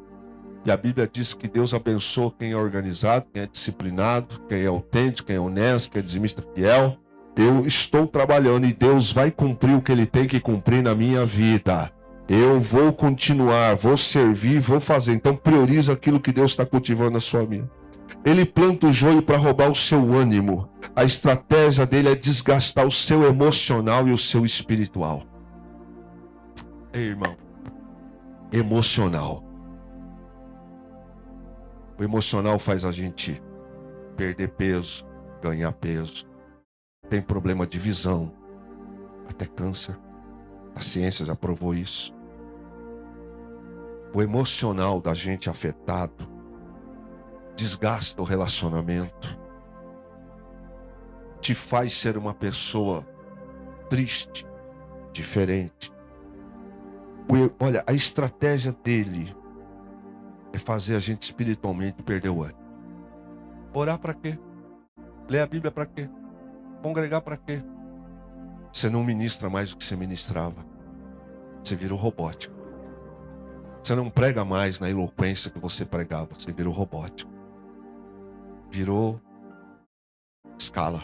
E a Bíblia diz que Deus abençoa quem é organizado, quem é disciplinado, quem é autêntico, quem é honesto, quem é dizimista fiel. Eu estou trabalhando e Deus vai cumprir o que Ele tem que cumprir na minha vida. Eu vou continuar, vou servir, vou fazer. Então prioriza aquilo que Deus está cultivando na sua vida. Ele planta o joio para roubar o seu ânimo. A estratégia dele é desgastar o seu emocional e o seu espiritual. Ei, irmão. Emocional. O emocional faz a gente perder peso, ganhar peso. Tem problema de visão, até câncer. A ciência já provou isso. O emocional da gente afetado desgasta o relacionamento, te faz ser uma pessoa triste, diferente. Olha, a estratégia dele é fazer a gente espiritualmente perder o ânimo. Orar para quê? Ler a Bíblia para quê? Congregar para quê? Você não ministra mais o que você ministrava. Você virou robótico. Você não prega mais na eloquência que você pregava. Você virou robótico. Virou escala.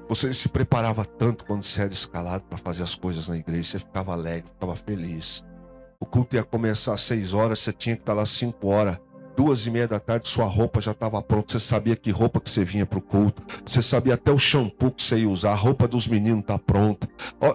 Você se preparava tanto quando você era escalado para fazer as coisas na igreja. Você ficava alegre, ficava feliz. O culto ia começar às 6 horas, você tinha que estar lá às 5 horas. 2:30 da tarde, sua roupa já estava pronta. Você sabia que roupa que você vinha para o culto. Você sabia até o shampoo que você ia usar. A roupa dos meninos está pronta.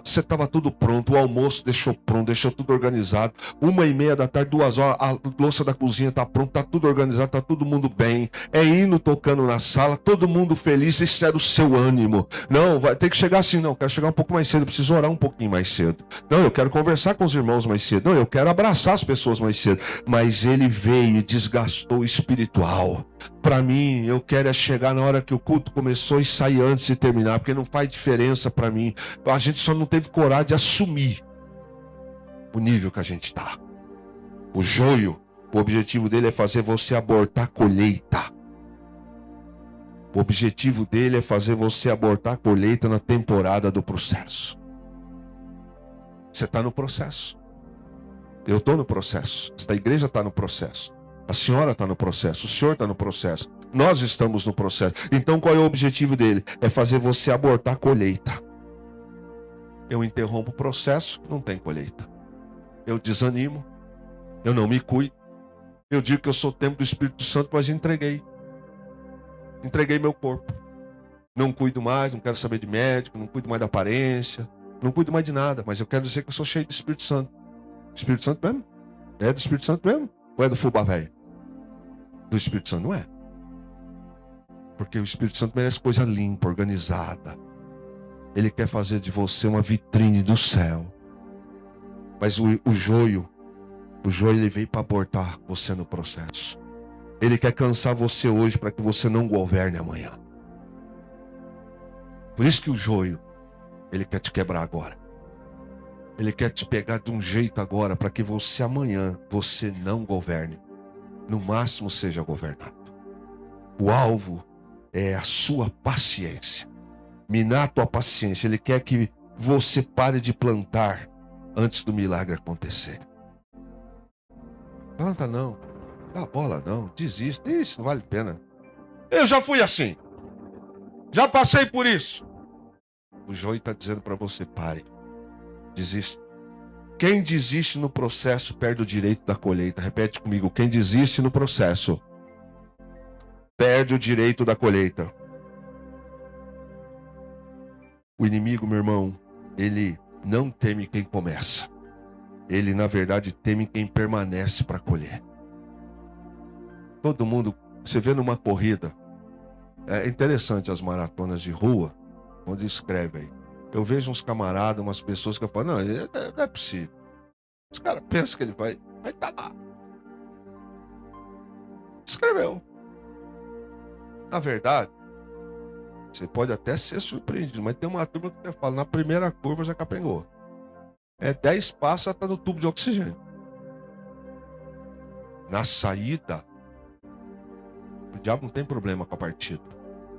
Você estava tudo pronto. O almoço deixou pronto, deixou tudo organizado. 1:30 da tarde, 2 horas, a louça da cozinha está pronta. Está tudo organizado, está todo mundo bem. É hino tocando na sala, todo mundo feliz. Isso era o seu ânimo. Não, vai ter que chegar assim. Não, quero chegar um pouco mais cedo. Preciso orar um pouquinho mais cedo. Não, eu quero conversar com os irmãos mais cedo. Não, eu quero abraçar as pessoas mais cedo. Mas ele veio e desgastou o espiritual. Para mim, eu quero é chegar na hora que o culto começou e sair antes de terminar, porque não faz diferença para mim. A gente só não teve coragem de assumir o nível que a gente está. O joio, o objetivo dele é fazer você abortar a colheita. O objetivo dele é fazer você abortar a colheita na temporada do processo. Você está no processo. Eu estou no processo. Esta igreja está no processo. A senhora está no processo. O senhor está no processo. Nós estamos no processo. Então qual é o objetivo dele? É fazer você abortar a colheita. Eu interrompo o processo, não tem colheita. Eu desanimo. Eu não me cuido. Eu digo que eu sou o templo do Espírito Santo, mas entreguei. Entreguei meu corpo. Não cuido mais, não quero saber de médico, não cuido mais da aparência, não cuido mais de nada, mas eu quero dizer que eu sou cheio do Espírito Santo. Espírito Santo mesmo? É do Espírito Santo mesmo? Ou é do fubá velho? Do Espírito Santo não é. Porque o Espírito Santo merece coisa limpa, organizada. Ele quer fazer de você uma vitrine do céu. Mas o joio ele veio para abortar você no processo. Ele quer cansar você hoje para que você não governe amanhã. Por isso que o joio, ele quer te quebrar agora. Ele quer te pegar de um jeito agora para que você amanhã, você não governe. No máximo seja governado. O alvo é a sua paciência. Minar a tua paciência. Ele quer que você pare de plantar antes do milagre acontecer. Planta não. Dá bola não. Desista. Isso não vale a pena. Eu já fui assim. Já passei por isso. O joio está dizendo para você, pare. Desista. Quem desiste no processo perde o direito da colheita. Repete comigo. Quem desiste no processo perde o direito da colheita. O inimigo, meu irmão, ele não teme quem começa. Ele, na verdade, teme quem permanece para colher. Todo mundo, você vê numa corrida, é interessante as maratonas de rua, onde escreve aí. Eu vejo uns camaradas, umas pessoas que eu falo, não é possível. Os caras pensam que ele vai estar lá. Escreveu. Na verdade, você pode até ser surpreendido, mas tem uma turma que fala, na primeira curva já capengou. 10 passos, já está no tubo de oxigênio. Na saída, o diabo não tem problema com a partida.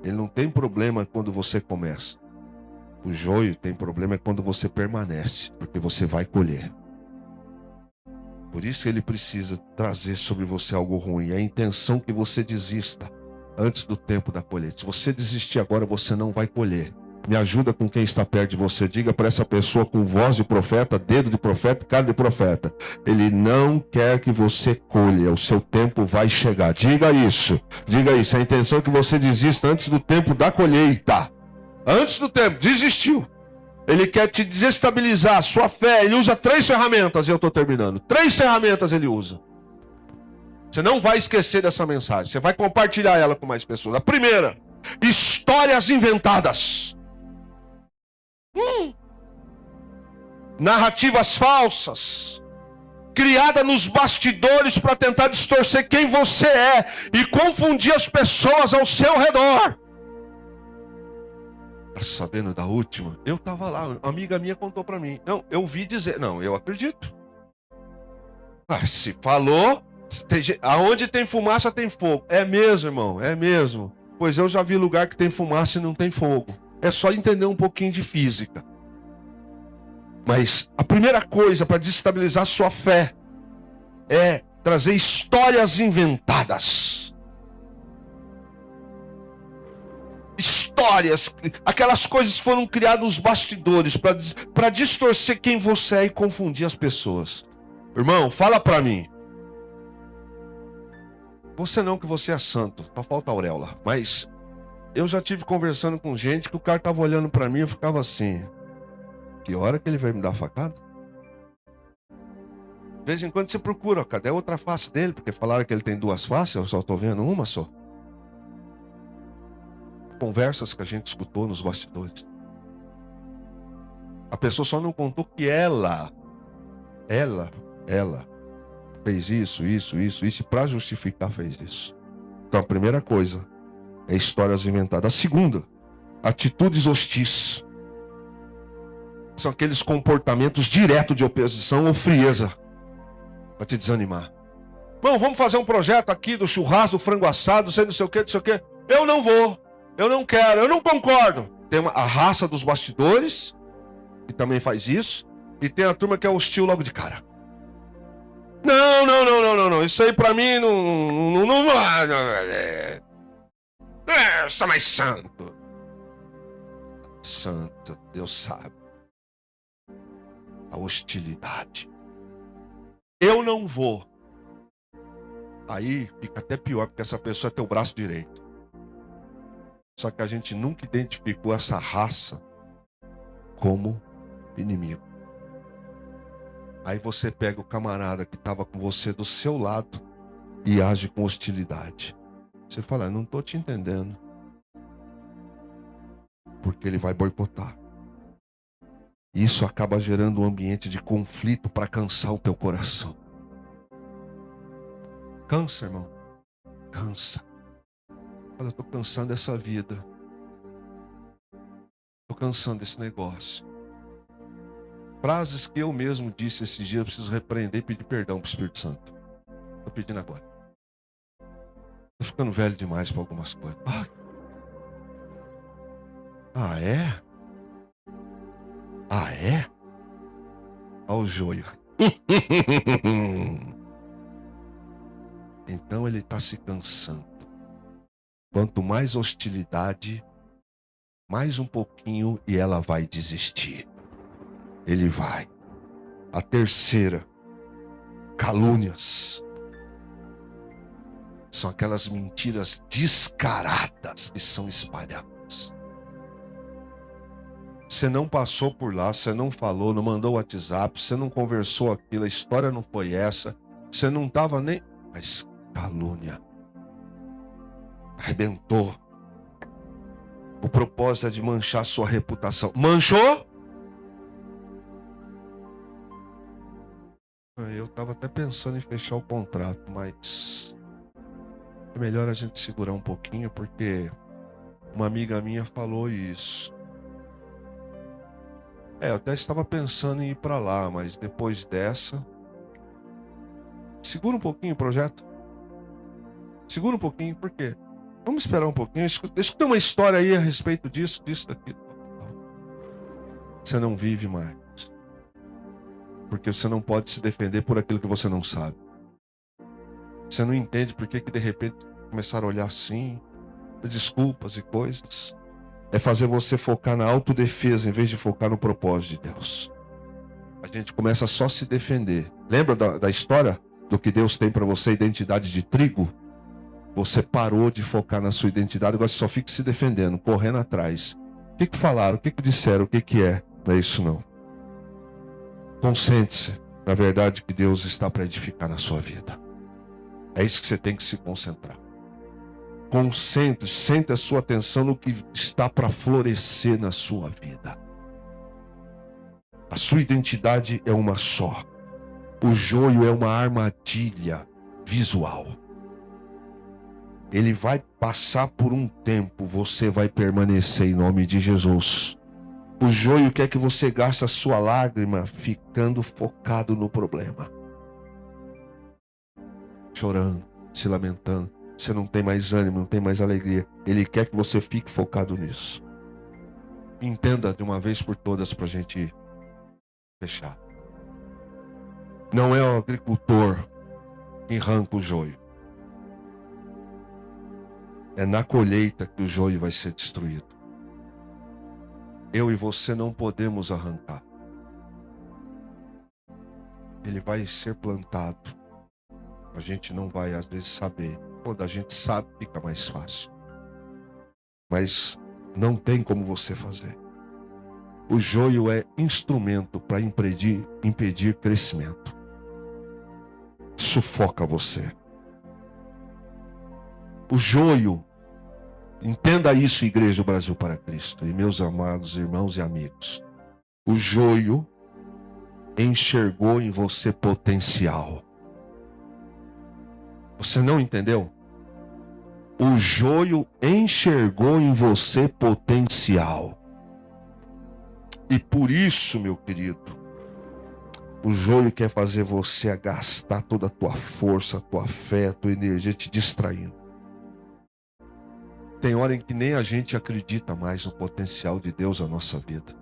Ele não tem problema quando você começa. O joio tem problema quando você permanece, porque você vai colher. Por isso ele precisa trazer sobre você algo ruim. É a intenção que você desista antes do tempo da colheita. Se você desistir agora, você não vai colher. Me ajuda com quem está perto de você. Diga para essa pessoa com voz de profeta, dedo de profeta, cara de profeta. Ele não quer que você colha. O seu tempo vai chegar. Diga isso. Diga isso. A intenção é que você desista antes do tempo da colheita. Antes do tempo. Desistiu. Ele quer te desestabilizar a sua fé. Ele usa 3 ferramentas. E eu estou terminando. 3 ferramentas ele usa. Você não vai esquecer dessa mensagem. Você vai compartilhar ela com mais pessoas. A primeira, histórias inventadas. Narrativas falsas, criadas nos bastidores para tentar distorcer quem você é e confundir as pessoas ao seu redor. Tá sabendo da última? Eu estava lá, uma amiga minha contou para mim. Não, eu vi dizer, não, eu acredito. Se falou, aonde tem fumaça tem fogo. É mesmo, irmão, é mesmo. Pois eu já vi lugar que tem fumaça e não tem fogo. É só entender um pouquinho de física. Mas a primeira coisa para desestabilizar sua fé é trazer histórias inventadas. Histórias, aquelas coisas foram criadas nos bastidores para distorcer quem você é e confundir as pessoas. Irmão, fala para mim. Você não, que você é santo, só falta a auréola. Mas eu já tive conversando com gente que o cara tava olhando para mim e eu ficava assim... Que hora que ele vai me dar a facada? De vez em quando você procura, cadê a outra face dele? Porque falaram que ele tem 2 faces, eu só estou vendo uma só. Conversas que a gente escutou nos bastidores. A pessoa só não contou que ela fez isso, e para justificar fez isso. Então a primeira coisa é histórias inventadas. A segunda, atitudes hostis. São aqueles comportamentos diretos de oposição ou frieza para te desanimar. Bom, vamos fazer um projeto aqui do churrasco, do frango assado, não sei o que. Eu não vou, eu não quero, eu não concordo. Tem a raça dos bastidores, que também faz isso, e tem a turma que é hostil logo de cara. Não, isso aí para mim não eu sou mais santo. Santo, Deus sabe. A hostilidade. Eu não vou. Aí fica até pior, porque essa pessoa é teu braço direito. Só que a gente nunca identificou essa raça como inimigo. Aí você pega o camarada que estava com você do seu lado e age com hostilidade. Você fala, eu não estou te entendendo. Porque ele vai boicotar. Isso acaba gerando um ambiente de conflito para cansar o teu coração. Cansa, irmão. Cansa. Olha, eu estou cansando dessa vida. Estou cansando desse negócio. Frases que eu mesmo disse esses dias, eu preciso repreender e pedir perdão para o Espírito Santo. Estou pedindo agora. Estou ficando velho demais para algumas coisas. Ah, é? Ah, é? Olha o joio. Então ele está se cansando. Quanto mais hostilidade, mais um pouquinho e ela vai desistir. Ele vai. A terceira, calúnias. São aquelas mentiras descaradas que são espalhadas. Você não passou por lá, você não falou, não mandou WhatsApp, você não conversou aquilo, a história não foi essa, você não estava nem... Mas calúnia. Arrebentou. O propósito é de manchar sua reputação. Manchou? Eu estava até pensando em fechar o contrato, mas é melhor a gente segurar um pouquinho, porque uma amiga minha falou isso. Eu até estava pensando em ir para lá, mas depois dessa... Segura um pouquinho o projeto. Segura um pouquinho, por quê? Vamos esperar um pouquinho. Escuta uma história aí a respeito disso, daquilo. Você não vive mais. Porque você não pode se defender por aquilo que você não sabe. Você não entende por que de repente começaram a olhar assim, desculpas e coisas. É fazer você focar na autodefesa em vez de focar no propósito de Deus. A gente começa só a se defender. Lembra da história do que Deus tem para você, identidade de trigo? Você parou de focar na sua identidade, agora você só fica se defendendo, correndo atrás. O que falaram? O que disseram? O que é? Não é isso não. Concentre-se na verdade que Deus está para edificar na sua vida. É isso que você tem que se concentrar. Concentre, sente a sua atenção no que está para florescer na sua vida. A sua identidade é uma só. O joio é uma armadilha visual. Ele vai passar por um tempo, você vai permanecer em nome de Jesus. O joio quer que você gaste a sua lágrima ficando focado no problema. Chorando, se lamentando. Você não tem mais ânimo, não tem mais alegria. Ele quer que você fique focado nisso. Entenda de uma vez por todas para a gente fechar. Não é o agricultor que arranca o joio. É na colheita que o joio vai ser destruído. Eu e você não podemos arrancar. Ele vai ser plantado. A gente não vai às vezes saber. Quando a gente sabe, fica mais fácil. Mas não tem como você fazer. O joio é instrumento para impedir crescimento. Sufoca você. O joio, entenda isso, Igreja do Brasil para Cristo, e meus amados irmãos e amigos. O joio enxergou em você potencial. Você não entendeu? O joio enxergou em você potencial. E por isso, meu querido, o joio quer fazer você gastar toda a tua força, a tua fé, a tua energia, te distraindo. Tem hora em que nem a gente acredita mais no potencial de Deus na nossa vida.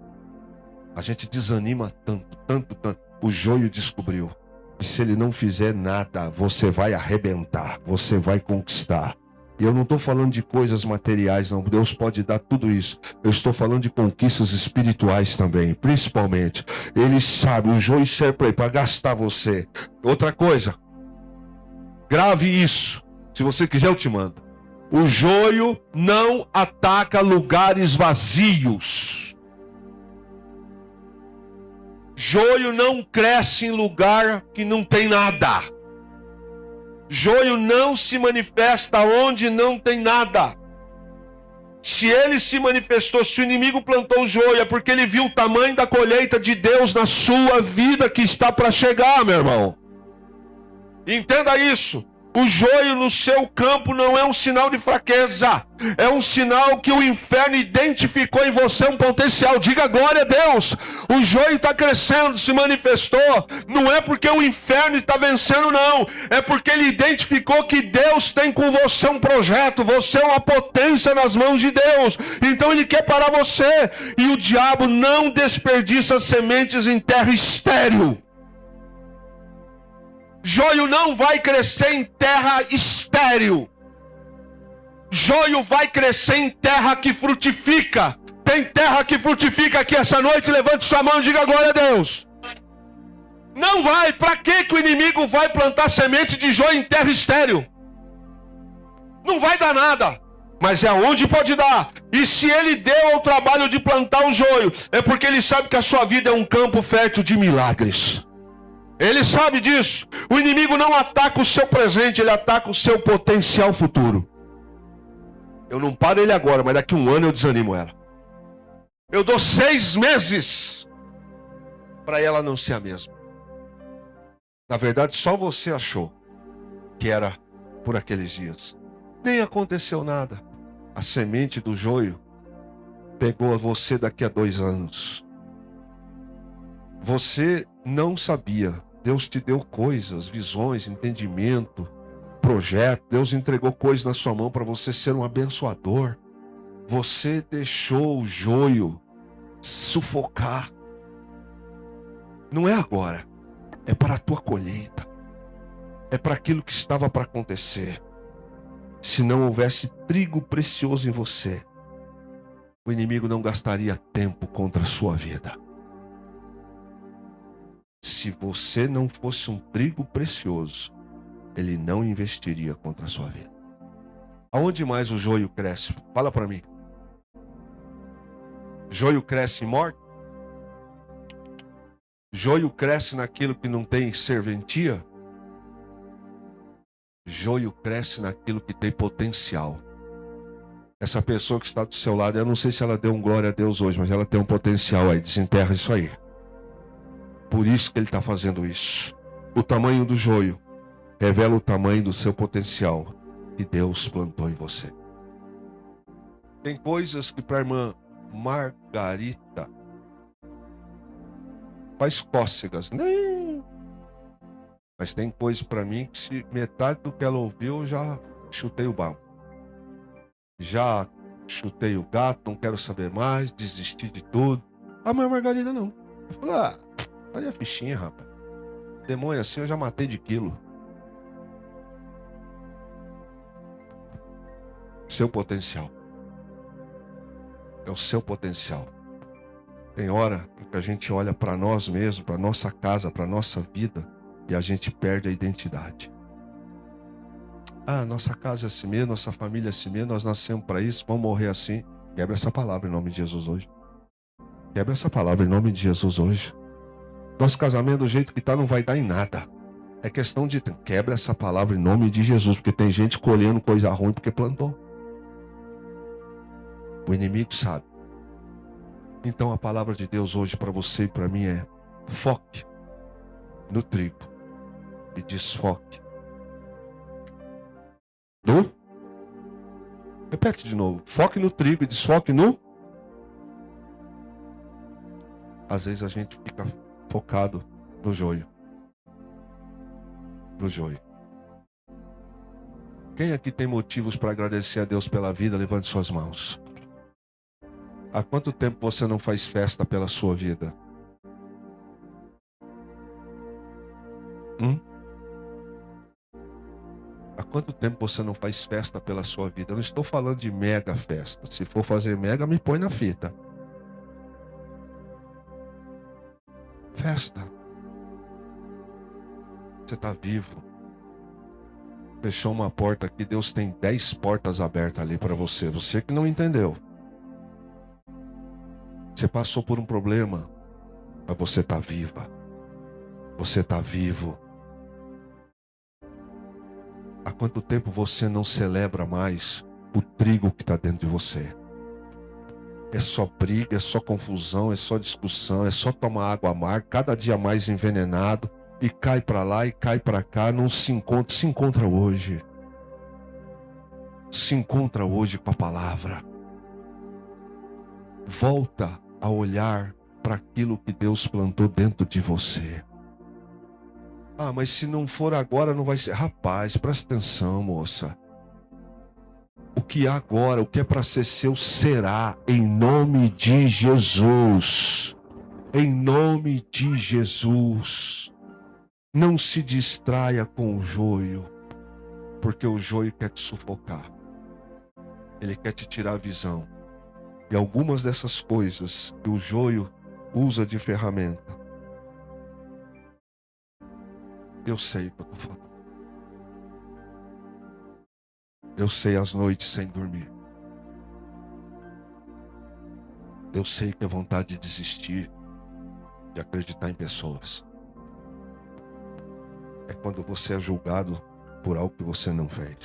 A gente desanima tanto. O joio descobriu. E se ele não fizer nada, você vai arrebentar, você vai conquistar. E eu não estou falando de coisas materiais, não. Deus pode dar tudo isso. Eu estou falando de conquistas espirituais também, principalmente. Ele sabe, o joio serve para gastar você. Outra coisa, grave isso. Se você quiser, eu te mando. O joio não ataca lugares vazios. Joio não cresce em lugar que não tem nada. Joio não se manifesta onde não tem nada. Se ele se manifestou, se o inimigo plantou o joio, é porque ele viu o tamanho da colheita de Deus na sua vida que está para chegar, meu irmão. Entenda isso. O joio no seu campo não é um sinal de fraqueza. É um sinal que o inferno identificou em você um potencial. Diga glória a Deus. O joio está crescendo, se manifestou. Não é porque o inferno está vencendo, não. É porque ele identificou que Deus tem com você um projeto. Você é uma potência nas mãos de Deus. Então ele quer parar você. E o diabo não desperdiça sementes em terra estéril. Joio não vai crescer em terra estéril. Joio vai crescer em terra que frutifica. Tem terra que frutifica aqui essa noite? Levante sua mão e diga glória a Deus. Não vai. Para que o inimigo vai plantar semente de joio em terra estéril? Não vai dar nada. Mas é onde pode dar. E se ele deu ao trabalho de plantar o joio, é porque ele sabe que a sua vida é um campo fértil de milagres. Ele sabe disso. O inimigo não ataca o seu presente, ele ataca o seu potencial futuro. Eu não paro ele agora, mas daqui a um ano eu desanimo ela. Eu dou 6 meses para ela não ser a mesma. Na verdade, só você achou que era por aqueles dias. Nem aconteceu nada. A semente do joio pegou você daqui a 2 anos. Você não sabia. Deus te deu coisas, visões, entendimento, projeto. Deus entregou coisas na sua mão para você ser um abençoador. Você deixou o joio sufocar. Não é agora. É para a tua colheita. É para aquilo que estava para acontecer. Se não houvesse trigo precioso em você, o inimigo não gastaria tempo contra a sua vida. Se você não fosse um trigo precioso, ele não investiria contra a sua vida. Aonde mais o joio cresce? Fala para mim. Joio cresce em morte? Joio cresce naquilo que não tem serventia? Joio cresce naquilo que tem potencial. Essa pessoa que está do seu lado, eu não sei se ela deu um glória a Deus hoje, mas ela tem um potencial aí, desenterra isso aí. Por isso que ele está fazendo isso. O tamanho do joio revela o tamanho do seu potencial que Deus plantou em você. Tem coisas que para a irmã Margarita faz cócegas, nem. Mas tem coisas para mim que se metade do que ela ouviu, eu já chutei o balde. Já chutei o gato, não quero saber mais, desisti de tudo. A mãe Margarida não. Eu falei, olha a fichinha, rapaz. Demônio assim eu já matei de quilo. Seu potencial. É o seu potencial. Tem hora em que a gente olha para nós mesmos, para nossa casa, para nossa vida, e a gente perde a identidade. Nossa casa é assim mesmo, nossa família é assim mesmo, nós nascemos para isso, vamos morrer assim. Quebra essa palavra em nome de Jesus hoje. Quebra essa palavra em nome de Jesus hoje. Nosso casamento do jeito que está não vai dar em nada. É questão de quebra essa palavra em nome de Jesus, porque tem gente colhendo coisa ruim porque plantou. O inimigo sabe. Então a palavra de Deus hoje para você e para mim é: foque no trigo e desfoque no. Repete de novo: foque no trigo e desfoque no. Às vezes a gente fica focado no joio. No joio. Quem aqui tem motivos para agradecer a Deus pela vida? Levante suas mãos. Há quanto tempo você não faz festa pela sua vida? Há quanto tempo você não faz festa pela sua vida? Eu não estou falando de mega festa. Se for fazer mega, me põe na fita. Festa. Você está vivo. Fechou uma porta aqui, Deus tem 10 portas abertas ali para você. Você que não entendeu. Você passou por um problema, mas você está viva. Você está vivo. Há quanto tempo você não celebra mais o trigo que está dentro de você? É só briga, é só confusão, é só discussão, é só tomar água amarga, cada dia mais envenenado, e cai para lá e cai para cá, não se encontra. Se encontra hoje. Se encontra hoje com a palavra. Volta a olhar para aquilo que Deus plantou dentro de você. Mas se não for agora não vai ser. Rapaz, presta atenção, moça. O que há agora, o que é para ser seu, será em nome de Jesus. Em nome de Jesus. Não se distraia com o joio, porque o joio quer te sufocar. Ele quer te tirar a visão. E algumas dessas coisas que o joio usa de ferramenta Eu sei o que eu estou falando. Eu sei as noites sem dormir. Eu sei que é vontade de desistir, de acreditar em pessoas. É quando você é julgado por algo que você não fez.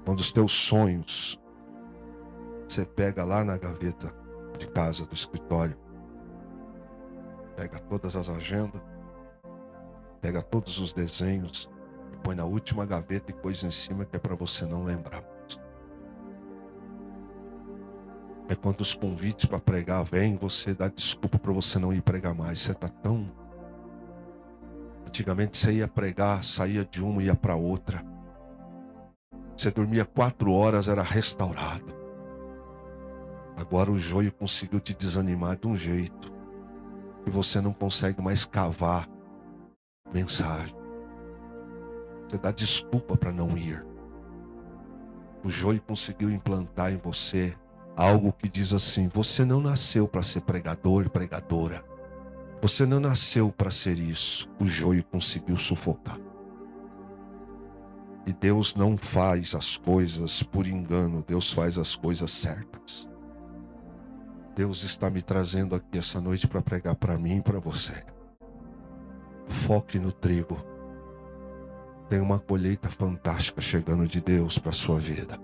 Quando os teus sonhos, você pega lá na gaveta de casa, do escritório, pega todas as agendas, pega todos os desenhos, e põe na última gaveta e coisa em cima que é para você não lembrar mais. É quando os convites para pregar vêm, você dá desculpa para você não ir pregar mais. Você está tão... Antigamente você ia pregar, saía de uma e ia para outra. Você dormia 4 horas, era restaurado. Agora o joio conseguiu te desanimar de um jeito que você não consegue mais cavar mensagem. Você dá desculpa para não ir. O joio conseguiu implantar em você algo que diz assim: você não nasceu para ser pregador e pregadora. Você não nasceu para ser isso. O joio conseguiu sufocar. E Deus não faz as coisas por engano. Deus faz as coisas certas. Deus está me trazendo aqui essa noite para pregar para mim e para você. Foque no trigo. Tem uma colheita fantástica chegando de Deus para a sua vida.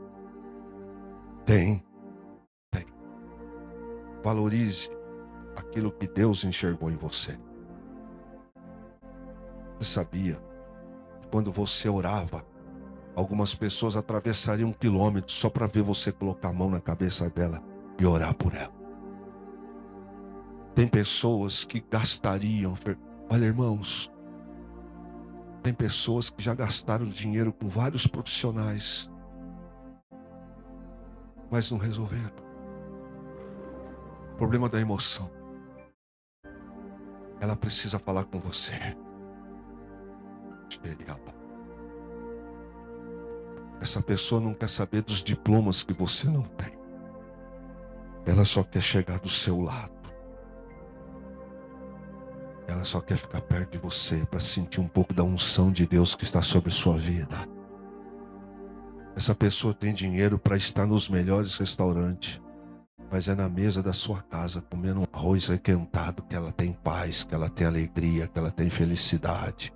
Tem. Valorize aquilo que Deus enxergou em você. Você sabia que quando você orava, algumas pessoas atravessariam 1 quilômetro só para ver você colocar a mão na cabeça dela e orar por ela? Tem pessoas que gastariam... Olha, irmãos, tem pessoas que já gastaram dinheiro com vários profissionais, mas não resolveram. O problema da emoção. Ela precisa falar com você. Essa pessoa não quer saber dos diplomas que você não tem. Ela só quer chegar do seu lado. Ela só quer ficar perto de você para sentir um pouco da unção de Deus que está sobre sua vida. Essa pessoa tem dinheiro para estar nos melhores restaurantes, mas é na mesa da sua casa, comendo um arroz requentado, que ela tem paz, que ela tem alegria, que ela tem felicidade.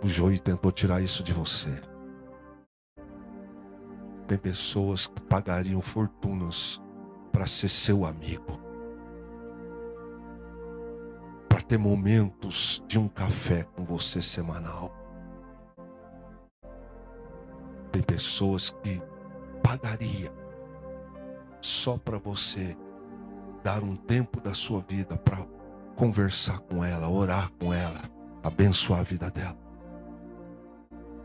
O joio tentou tirar isso de você. Tem pessoas que pagariam fortunas para ser seu amigo, para ter momentos de um café com você semanal. Tem pessoas que pagariam só para você dar um tempo da sua vida para conversar com ela, orar com ela, abençoar a vida dela.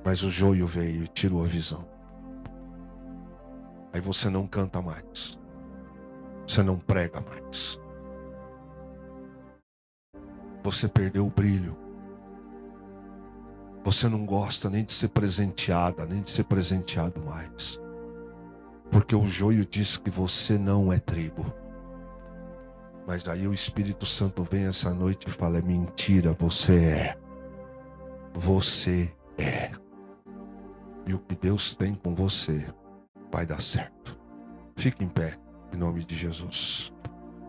Mas o joio veio e tirou a visão. Aí você não canta mais, você não prega mais, você perdeu o brilho. Você não gosta nem de ser presenteada, nem de ser presenteado mais. Porque o joio diz que você não é trigo. Mas aí o Espírito Santo vem essa noite e fala: é mentira, você é. Você é. E o que Deus tem com você vai dar certo. Fique em pé, em nome de Jesus.